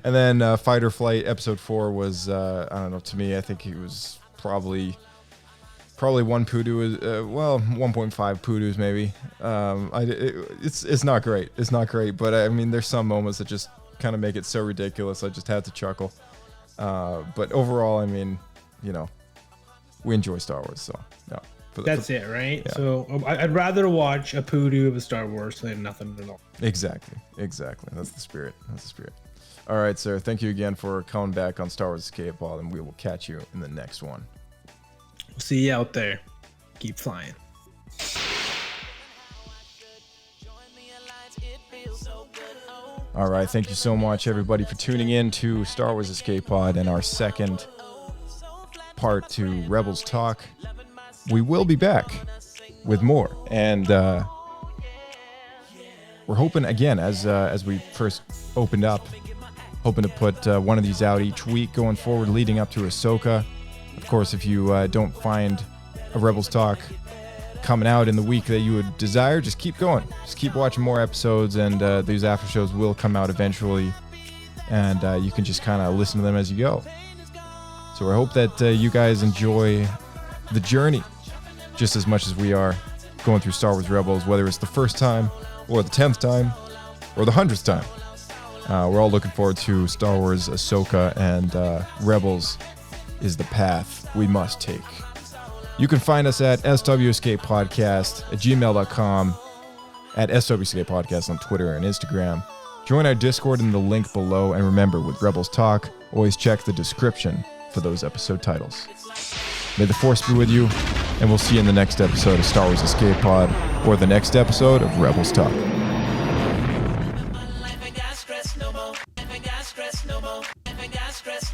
And then Fight or Flight episode 4 was I don't know. To me, I think he was probably 1 Poodoo. 1.5 Poodoos maybe. It's not great. It's not great, but I mean, there's some moments that just kind of make it so ridiculous. I just had to chuckle. But overall, I mean, we enjoy Star Wars, so yeah. That's it, right? Yeah. So I'd rather watch a Poodoo of a Star Wars than nothing at all. Exactly. That's the spirit. All right, sir. Thank you again for coming back on Star Wars Escape Pod, and we will catch you in the next one. See you out there. Keep flying. All right. Thank you so much, everybody, for tuning in to Star Wars Escape Pod and our second part to Rebels Talk. We will be back with more, and we're hoping again, as we first opened up, hoping to put one of these out each week going forward, leading up to Ahsoka. Of course, if you don't find a Rebels Talk coming out in the week that you would desire, just keep going, just keep watching more episodes, and these after shows will come out eventually, and you can just kind of listen to them as you go. So I hope that you guys enjoy the journey just as much as we are going through Star Wars Rebels, whether it's the first time or the 10th time or the 100th time. We're all looking forward to Star Wars Ahsoka, and Rebels is the path we must take. You can find us at swescapepodcast@gmail.com, at swescapepodcast on Twitter and Instagram. Join our Discord in the link below, and remember, with Rebels Talk, always check the description for those episode titles. May the Force be with you. And we'll see you in the next episode of Star Wars Escape Pod or the next episode of Rebels Talk. Life ain't got stress no more. Life ain't got stress no more. Life ain't got stress